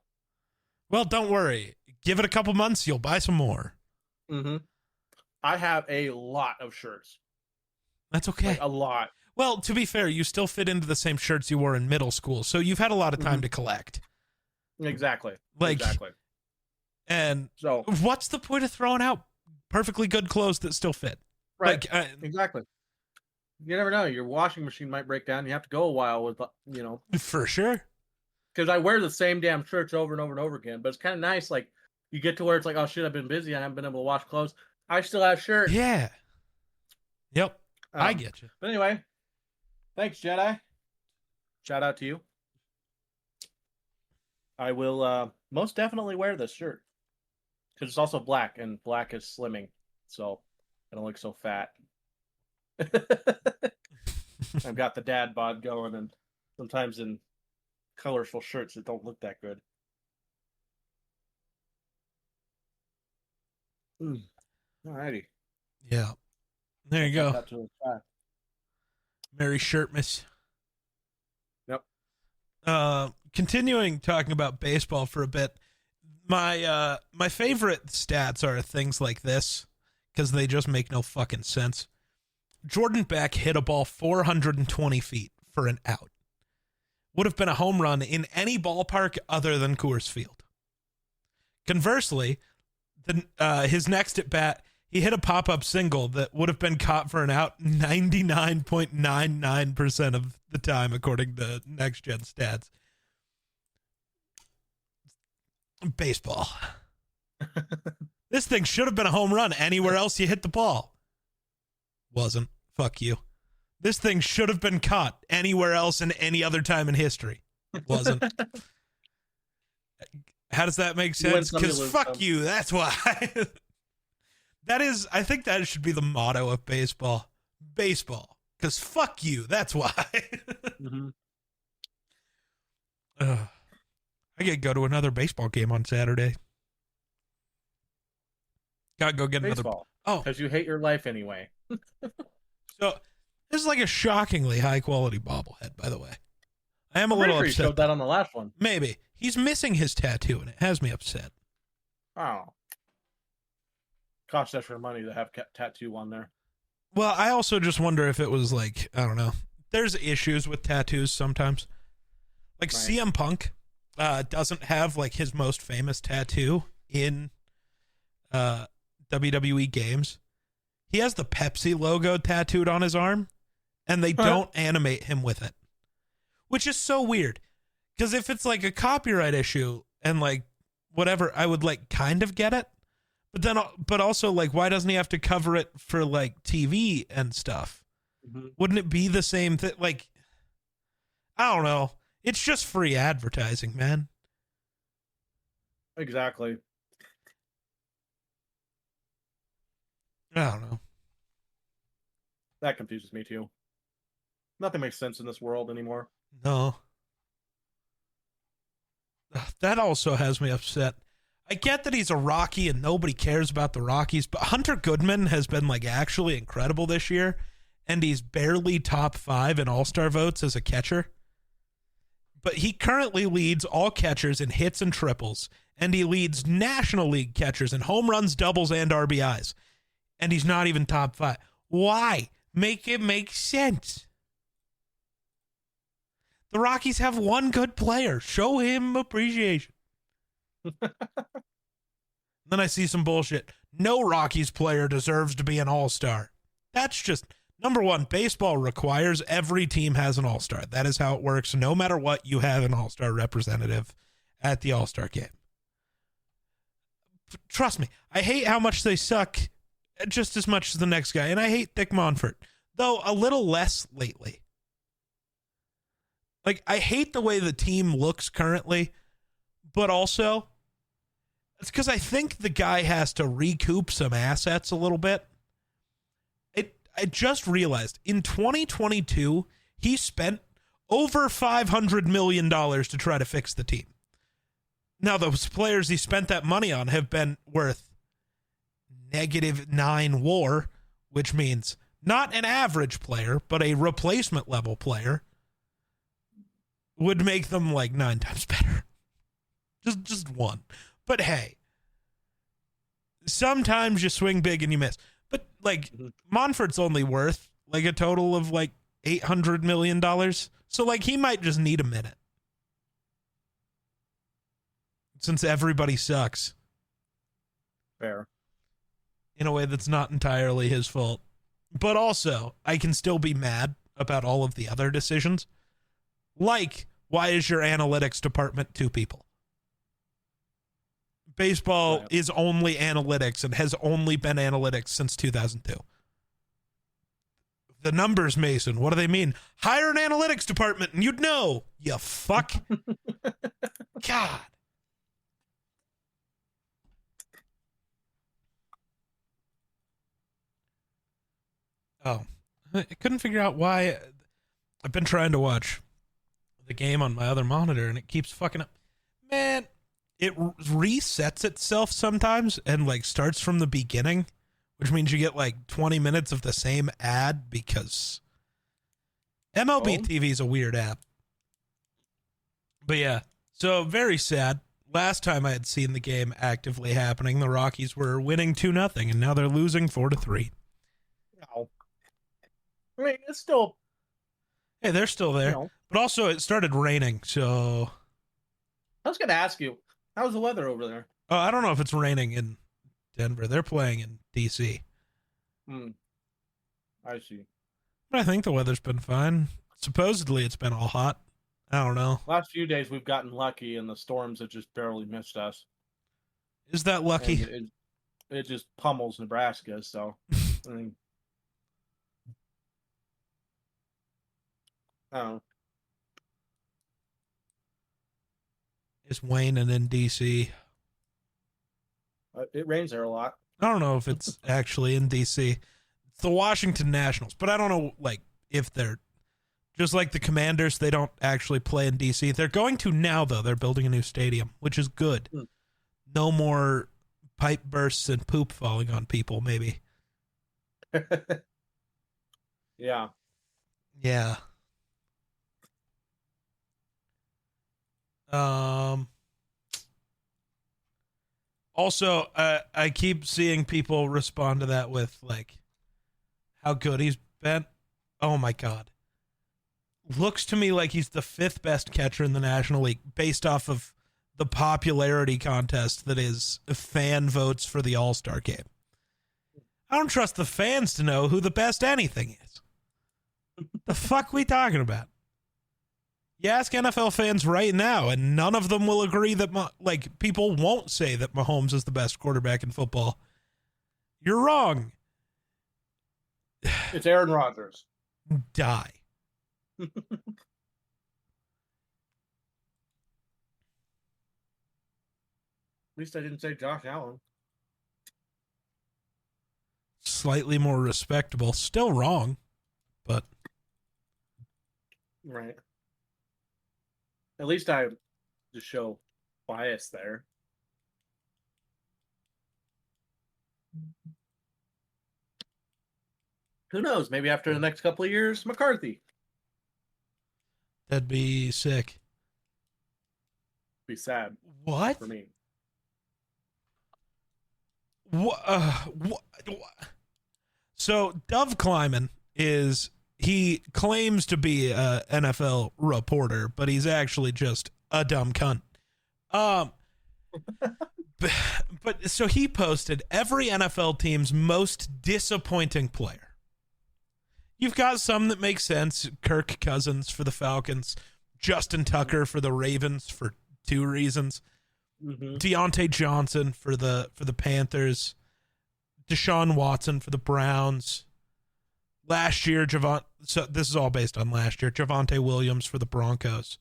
Well, don't worry. Give it a couple months, you'll buy some more.
Mm-hmm. I have a lot of shirts.
That's okay.
Like, a lot.
Well, to be fair, you still fit into the same shirts you wore in middle school, so you've had a lot of time to collect.
Exactly.
Exactly. And so, what's the point of throwing out perfectly good clothes that still fit?
Right. Exactly. You never know. Your washing machine might break down. You have to go a while with,
For sure.
Because I wear the same damn shirts over and over and over again. But it's kind of nice. Like, you get to where it's like, oh, shit, I've been busy. I haven't been able to wash clothes. I still have shirts.
Yeah. Yep. I get you.
But anyway, thanks, Jedi. Shout out to you. I will most definitely wear this shirt. Because it's also black, and black is slimming. So I don't look so fat. I've got the dad bod going, and sometimes in colorful shirts that don't look that good. Alrighty.
Yeah. There you go. Merry Shirtmas.
Yep.
Continuing talking about baseball for a bit. My favorite stats are things like this because they just make no fucking sense. Jordan Beck hit a ball 420 feet for an out. Would have been a home run in any ballpark other than Coors Field. Conversely, his next at bat, he hit a pop-up single that would have been caught for an out 99.99% of the time, according to Next Gen Stats. Baseball. This thing should have been a home run anywhere else you hit the ball. Wasn't. Fuck you. This thing should have been caught anywhere else in any other time in history. Wasn't. How does that make sense? Because fuck you. That's why. I think that should be the motto of baseball. Baseball. Because fuck you. That's why. I gotta go to another baseball game on Saturday. Gotta go get
baseball.
Another. Oh.
Because you hate your life anyway.
So, this is like a shockingly high quality bobblehead, by the way. I am a little upset.
You showed that on the last one.
Maybe. He's missing his tattoo, and it has me upset.
Oh. cost extra money to have tattoo on there.
Well, I also just wonder if it was like, I don't know. There's issues with tattoos sometimes. Like
Right.
CM Punk doesn't have like his most famous tattoo in WWE games. He has the Pepsi logo tattooed on his arm, and they don't animate him with it, which is so weird. Because if it's like a copyright issue and like whatever, I would like kind of get it. But also like, why doesn't he have to cover it for like TV and stuff?
Mm-hmm.
Wouldn't it be the same thing? Like, I don't know. It's just free advertising, man.
Exactly.
I don't know.
That confuses me too. Nothing makes sense in this world anymore.
No. That also has me upset. I get that he's a Rocky and nobody cares about the Rockies, but Hunter Goodman has been like actually incredible this year, and he's barely top 5 in All-Star votes as a catcher. But he currently leads all catchers in hits and triples, and he leads National League catchers in home runs, doubles, and RBIs. And he's not even top 5. Why? Make it make sense. The Rockies have one good player. Show him appreciation. Then I see some bullshit. No Rockies player deserves to be an all-star. That's just, number one, baseball requires every team has an all-star. That is how it works. No matter what, you have an all-star representative at the all-star game. Trust me, I hate how much they suck just as much as the next guy. And I hate Dick Monfort, though a little less lately. Like, I hate the way the team looks currently, but also it's because I think the guy has to recoup some assets a little bit. I just realized in 2022, he spent over $500 million to try to fix the team. Now, those players he spent that money on have been worth -9 WAR, which means not an average player, but a replacement level player would make them like 9 times better. Just one. But hey, sometimes you swing big and you miss. But like Monfort's only worth like a total of like $800 million. So like he might just need a minute. Since everybody sucks.
Fair.
In a way that's not entirely his fault. But also, I can still be mad about all of the other decisions. Like, why is your analytics department 2 people? Baseball is only analytics and has only been analytics since 2002. The numbers, Mason, what do they mean? Hire an analytics department and you'd know. You fuck. God. Oh, I couldn't figure out why. I've been trying to watch the game on my other monitor and it keeps fucking up. Man, it resets itself sometimes and like starts from the beginning, which means you get like 20 minutes of the same ad because MLB TV is a weird app. But yeah, so very sad. Last time I had seen the game actively happening, the Rockies were winning 2-0 and now they're losing 4-3.
No. I mean, it's still.
Hey, they're still there. But also it started raining, so.
I was going to ask you, how's the weather over there?
Oh, I don't know if it's raining in Denver. They're playing in DC.
I see.
But I think the weather's been fine. Supposedly it's been all hot. I don't know.
Last few days we've gotten lucky and the storms have just barely missed us.
Is that lucky?
It just pummels Nebraska, so. I mean, I don't know.
It's waning in DC.
It rains there a lot.
I don't know if it's actually in DC. It's the Washington Nationals, but I don't know like if they're just like the Commanders. They don't actually play in DC. They're going to now though. They're building a new stadium, which is good. No more pipe bursts and poop falling on people. Maybe.
Yeah.
Yeah. Also, I keep seeing people respond to that with like how good he's been. Oh my God. Looks to me like he's the 5th best catcher in the National League based off of the popularity contest that is fan votes for the All-Star game. I don't trust the fans to know who the best anything is. The fuck we talking about? You ask NFL fans right now, and none of them will agree that, people won't say that Mahomes is the best quarterback in football. You're wrong.
It's Aaron Rodgers.
Die.
At least I didn't say Josh Allen.
Slightly more respectable. Still wrong, but.
Right. At least I just show bias there. Who knows? Maybe after the next couple of years, McCarthy.
That'd be sick.
Be sad.
What?
For me.
What? So Dove Kleiman he claims to be a NFL reporter, but he's actually just a dumb cunt. But so he posted every NFL team's most disappointing player. You've got some that make sense. Kirk Cousins for the Falcons, Justin Tucker for the Ravens for 2 reasons.
Mm-hmm.
Deontay Johnson for the Panthers, Deshaun Watson for the Browns. Last year, so this is all based on last year. Javonte Williams for the Broncos.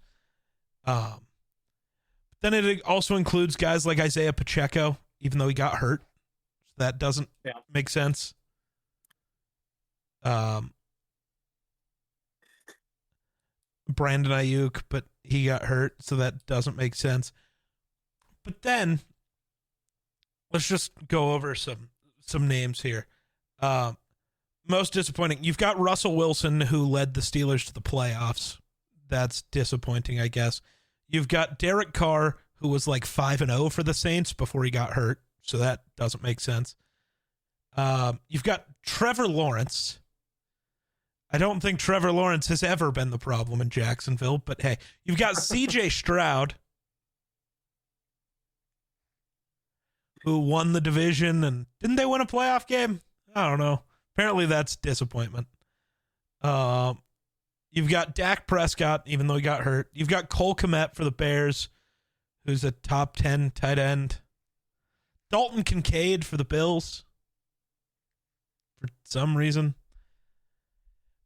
Then it also includes guys like Isaiah Pacheco, even though he got hurt. So that doesn't make sense. Brandon Ayuk, but he got hurt, so that doesn't make sense. But then let's just go over some names here. Most disappointing. You've got Russell Wilson, who led the Steelers to the playoffs. That's disappointing, I guess. You've got Derek Carr, who was like 5-0 for the Saints before he got hurt, so that doesn't make sense. You've got Trevor Lawrence. I don't think Trevor Lawrence has ever been the problem in Jacksonville, but hey, you've got C.J. Stroud, who won the division, and didn't they win a playoff game? I don't know. Apparently that's disappointment. You've got Dak Prescott, even though he got hurt. You've got Cole Kmet for the Bears, who's a top 10 tight end. Dalton Kincaid for the Bills, for some reason.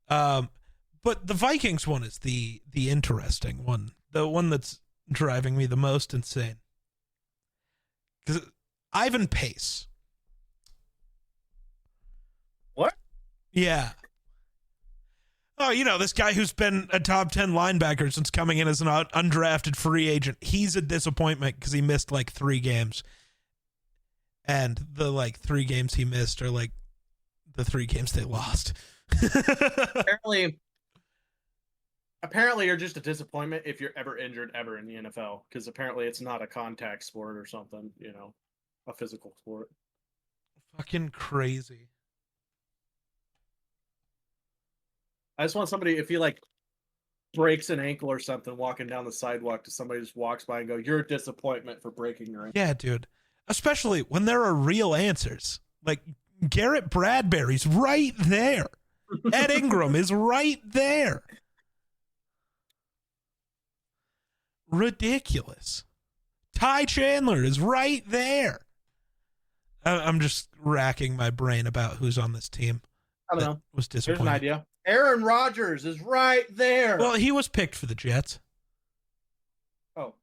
But the Vikings one is the interesting one. The one that's driving me the most insane. Because Ivan Pace.
What?
Yeah. Oh, this guy who's been a top 10 linebacker since coming in as an undrafted free agent. He's a disappointment because he missed like 3 games. And the 3 games he missed are like the 3 games they lost.
Apparently you're just a disappointment if you're ever injured ever in the NFL, because apparently it's not a contact sport or something, a physical sport.
Fucking crazy.
I just want somebody, if he breaks an ankle or something walking down the sidewalk, to somebody just walks by and go, "You're a disappointment for breaking your ankle."
Yeah, dude. Especially when there are real answers. Like Garrett Bradbury's right there. Ed Ingram is right there. Ridiculous. Ty Chandler is right there. I'm just racking my brain about who's on this team.
I don't know.
Was disappointing.
Here's an idea. Aaron Rodgers is right there.
Well, he was picked for the Jets.
Oh.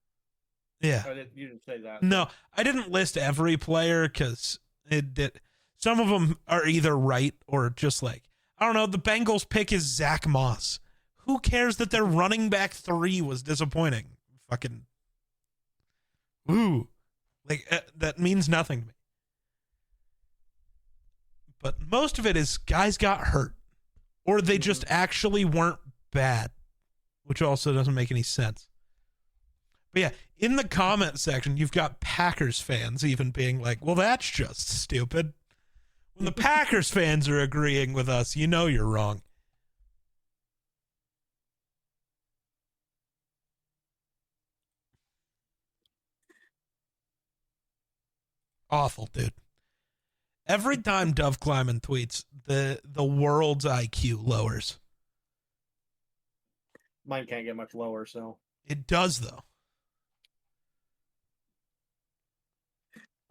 Yeah.
You didn't say that.
No, I didn't list every player because some of them are either right or just I don't know, the Bengals pick is Zach Moss. Who cares that their running back 3 was disappointing? Fucking, ooh. That means nothing to me. But most of it is guys got hurt. Or they just actually weren't bad, which also doesn't make any sense. But yeah, in the comment section, you've got Packers fans even being like, well, that's just stupid. When the Packers fans are agreeing with us, you know you're wrong. Awful, dude. Every time Dove Kleiman tweets, the world's IQ lowers.
Mine can't get much lower, so.
It does, though.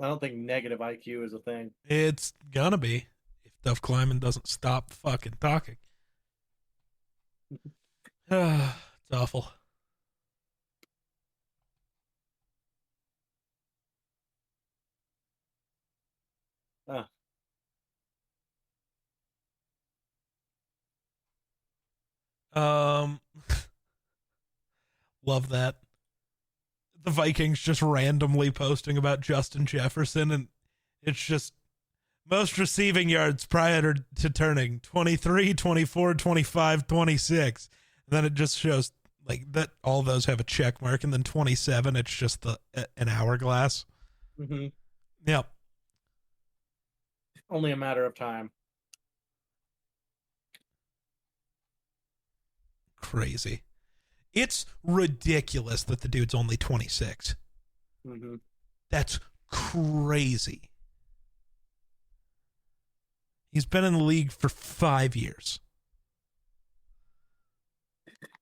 I don't think negative IQ is a thing.
It's gonna be if Dove Kleiman doesn't stop fucking talking. It's awful. Love that. The Vikings just randomly posting about Justin Jefferson, and it's just most receiving yards prior to turning 23, 24, 25, 26. And then it just shows like that all those have a check mark, and then 27, it's just an hourglass.
Mm-hmm.
Yep.
Only a matter of time.
Crazy. It's ridiculous that the dude's only 26.
Mm-hmm.
That's crazy. He's been in the league for 5 years.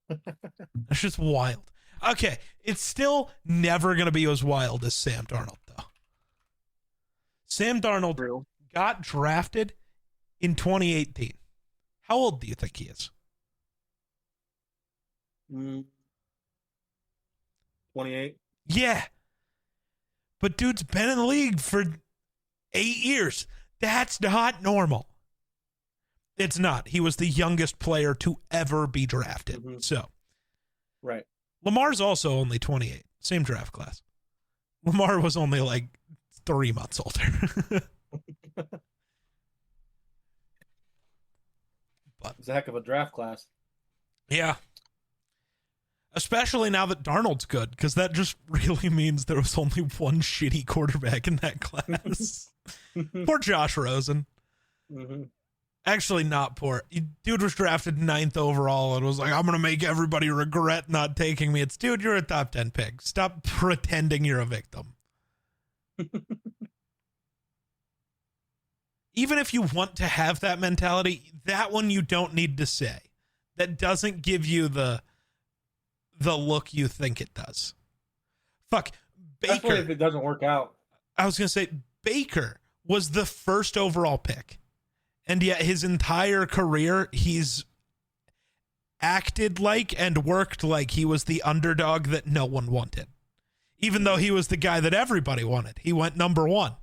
That's just wild. Okay, it's still never going to be as wild as Sam Darnold, though. Sam Darnold got drafted in 2018. How old do you think he is?
28.
Yeah. But dude's been in the league for 8 years. That's not normal. It's not. He was the youngest player to ever be drafted.
Mm-hmm.
So,
right.
Lamar's also only 28. Same draft class. Lamar was only like 3 months older. But
it's a heck of a draft class.
Yeah. Especially now that Darnold's good, because that just really means there was only one shitty quarterback in that class. Poor Josh Rosen.
Mm-hmm.
Actually, not poor. Dude was drafted 9th overall and was like, I'm going to make everybody regret not taking me. It's, dude, you're a top 10 pick. Stop pretending you're a victim. Even if you want to have that mentality, that one you don't need to say. That doesn't give you the look you think it does. Fuck. Baker.
Especially if it doesn't work out.
I was going to say, Baker was the first overall pick. And yet his entire career, he's acted like and worked like he was the underdog that no one wanted. Even though he was the guy that everybody wanted. He went number 1.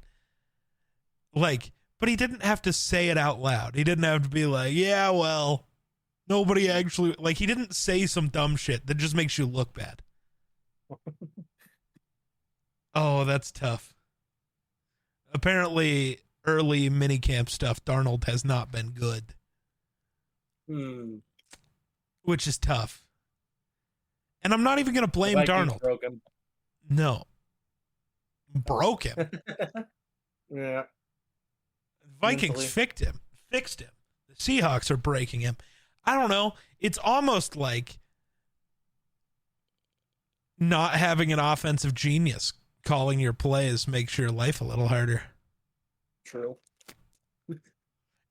Like, but he didn't have to say it out loud. He didn't have to be like, yeah, well, nobody actually, like, he didn't say some dumb shit that just makes you look bad. Oh, that's tough. Apparently, early minicamp stuff, Darnold has not been good. Which is tough. And I'm not even going to blame Darnold.
Broke him.
No. Broke him.
Yeah.
Vikings fixed him. The Seahawks are breaking him. I don't know. It's almost like not having an offensive genius calling your plays makes your life a little harder.
True.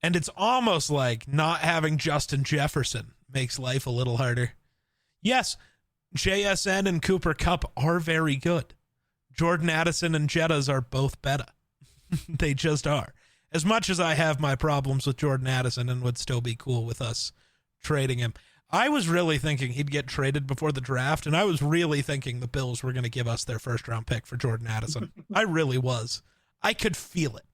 And it's almost like not having Justin Jefferson makes life a little harder. Yes, JSN and Cooper Kupp are very good. Jordan Addison and Jettas are both better. They just are. As much as I have my problems with Jordan Addison and would still be cool with us trading him, I was really thinking he'd get traded before the draft, and I was really thinking the Bills were going to give us their first-round pick for Jordan Addison. I really was. I could feel it.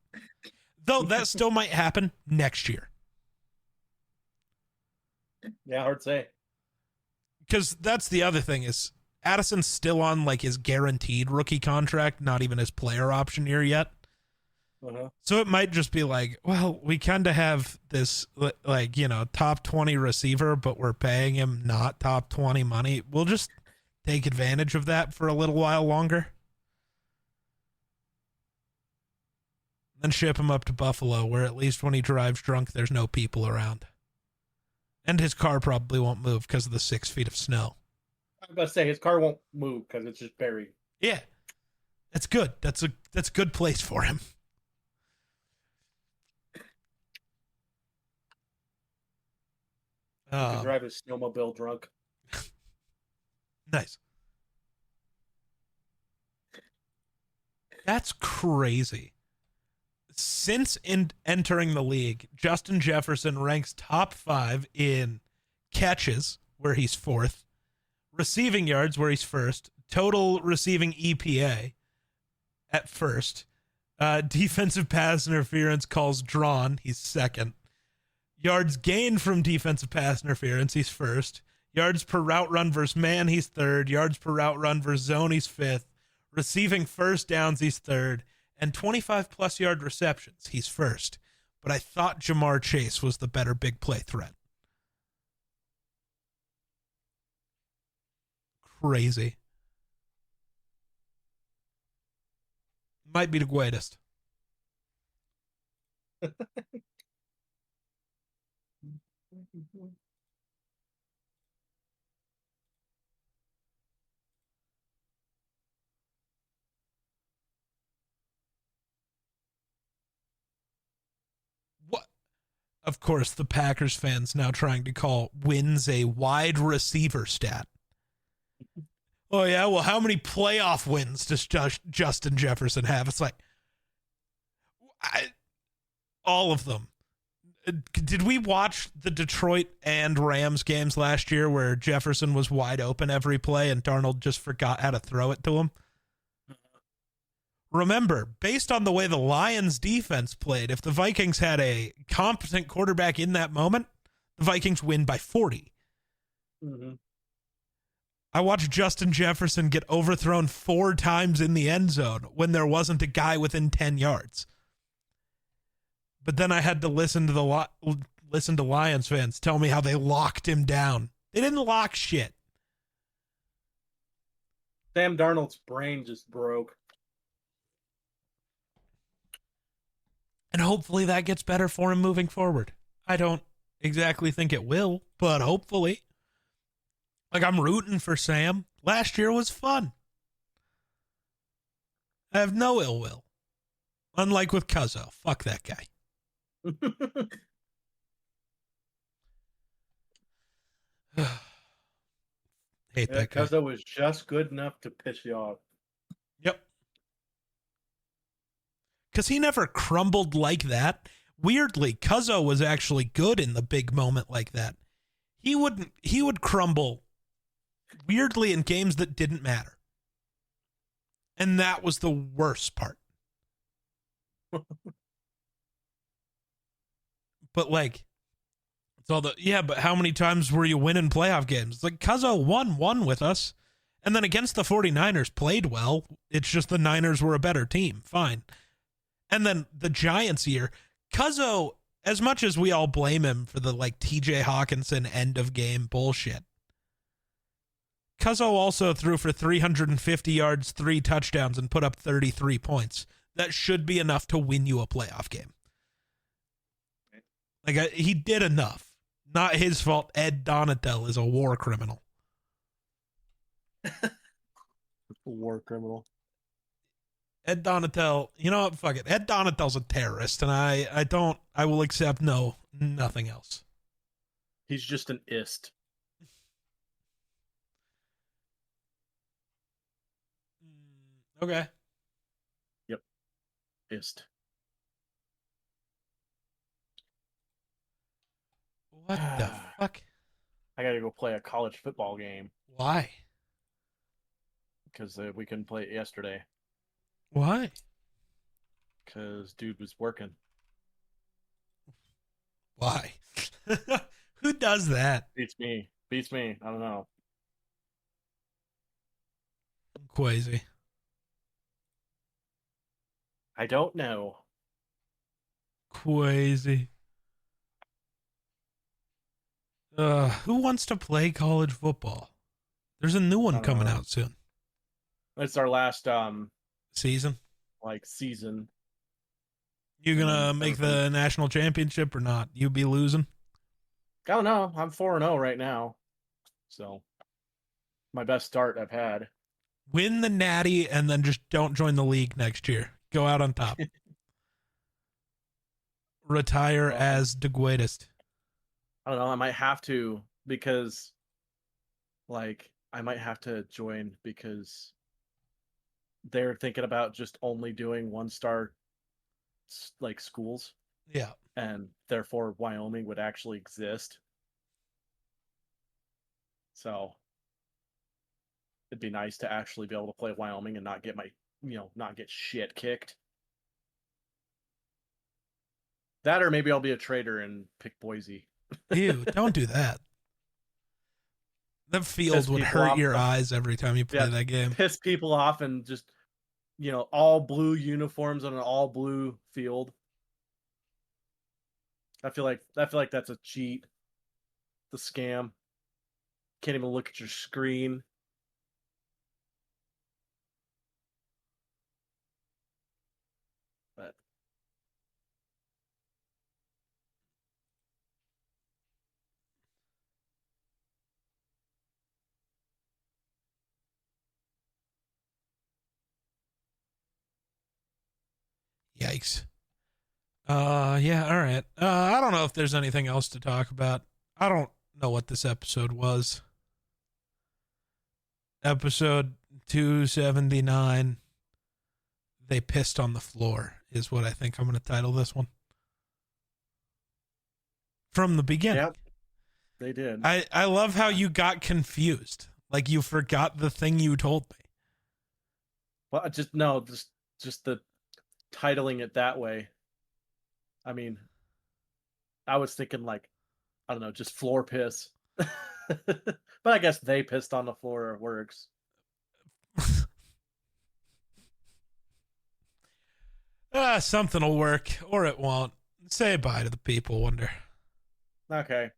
Though that still might happen next year.
Yeah, hard to say.
Because that's the other thing is Addison's still on like his guaranteed rookie contract, not even his player option year yet.
Uh-huh.
So it might just be like, well, we kind of have this, like, you know, top 20 receiver, but we're paying him not top 20 money. We'll just take advantage of that for a little while longer. Then ship him up to Buffalo, where at least when he drives drunk, there's no people around. And his car probably won't move because of the 6 feet of snow.
I was about to say his car won't move because it's just buried.
Yeah. That's good. That's a good place for him.
He can drive his snowmobile drunk.
Nice. That's crazy. Since entering the league, Justin Jefferson ranks top 5 in catches, where he's 4th, receiving yards, where he's 1st, total receiving EPA at 1st, defensive pass interference calls drawn, he's 2nd, yards gained from defensive pass interference, he's 1st, yards per route run versus man, he's 3rd, yards per route run versus zone, he's 5th, receiving first downs, he's 3rd, and 25-plus yard receptions, he's 1st. But I thought Jamar Chase was the better big play threat. Crazy. Might be the greatest. What? Of course, the Packers fans now trying to call wins a wide receiver stat. Oh, yeah? Well, how many playoff wins does Justin Jefferson have? It's like, all of them. Did we watch the Detroit and Rams games last year where Jefferson was wide open every play and Darnold just forgot how to throw it to him? Remember, based on the way the Lions defense played, if the Vikings had a competent quarterback in that moment, the Vikings win by 40.
Mm-hmm.
I watched Justin Jefferson get overthrown 4 times in the end zone when there wasn't a guy within 10 yards. But then I had to listen to Lions fans tell me how they locked him down. They didn't lock shit.
Sam Darnold's brain just broke.
And hopefully that gets better for him moving forward. I don't exactly think it will, but hopefully. Like, I'm rooting for Sam. Last year was fun. I have no ill will. Unlike with Cuzzo. Fuck that guy. Hate that guy.
Cuzzo was just good enough to piss you off.
Yep. Because he never crumbled like that. Weirdly, Cuzzo was actually good in the big moment like that. He would crumble weirdly in games that didn't matter. And that was the worst part. But like, it's all but how many times were you winning playoff games? It's like Cuzzo won with us. And then against the 49ers played well. It's just the Niners were a better team. Fine. And then the Giants year, Cuzzo, as much as we all blame him for the like TJ Hawkinson end of game bullshit, Cuzzo also threw for 350 yards, 3 touchdowns, and put up 33 points. That should be enough to win you a playoff game. Like, he did enough. Not his fault. Ed Donatel is a war criminal.
War criminal.
Ed Donatel, you know what? Fuck it. Ed Donatel's a terrorist, and I will accept nothing else.
He's just an ist.
Okay.
Yep. Ist.
What the fuck?
I gotta go play a college football game.
Why?
Because we couldn't play it yesterday.
Why?
Because dude was working.
Why? Who does that?
Beats me. I don't know.
Crazy.
I don't know.
Crazy. Who wants to play college football? There's a new
I
one
don't
coming
know.
out soon.
It's our last
Season.
like season.
You
And
gonna
then
make
everybody,
the national championship or not? You be losing.
I don't know. I'm 4-0 right now. So my best start I've had.
Win the natty and then just don't join the league next year. Go out on top. Retire
Well,
as the greatest.
I don't know. I might have to because like I might have to join because they're thinking about just only doing 1-star like schools,
Yeah.
and therefore Wyoming would actually exist. So it'd be nice to actually be able to play Wyoming and not get not get shit kicked. That or maybe I'll be a traitor and pick Boise.
Ew, don't do that. The
Piss
field would
people
hurt
off.
your eyes every time you play
Yeah,
that game.
piss people off and just all blue uniforms on an all blue field. I feel like that's a cheat. The scam. Can't even look at your screen. But
Yikes. Yeah, all right. I don't know if there's anything else to talk about. I don't know what this episode was. Episode 279. They pissed on the floor is what I think I'm going to title this one. From the beginning.
yep, they did.
I love how you got confused. Like you forgot the thing you told me.
Well, just the titling it that way. I mean, I was thinking like, I don't know, just floor piss. But I guess they pissed on the floor works.
Something will work or it won't. Say bye to the people, Wonder.
Okay.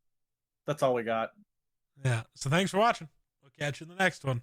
That's all we got.
Yeah. So thanks for watching. We'll catch you in the next one.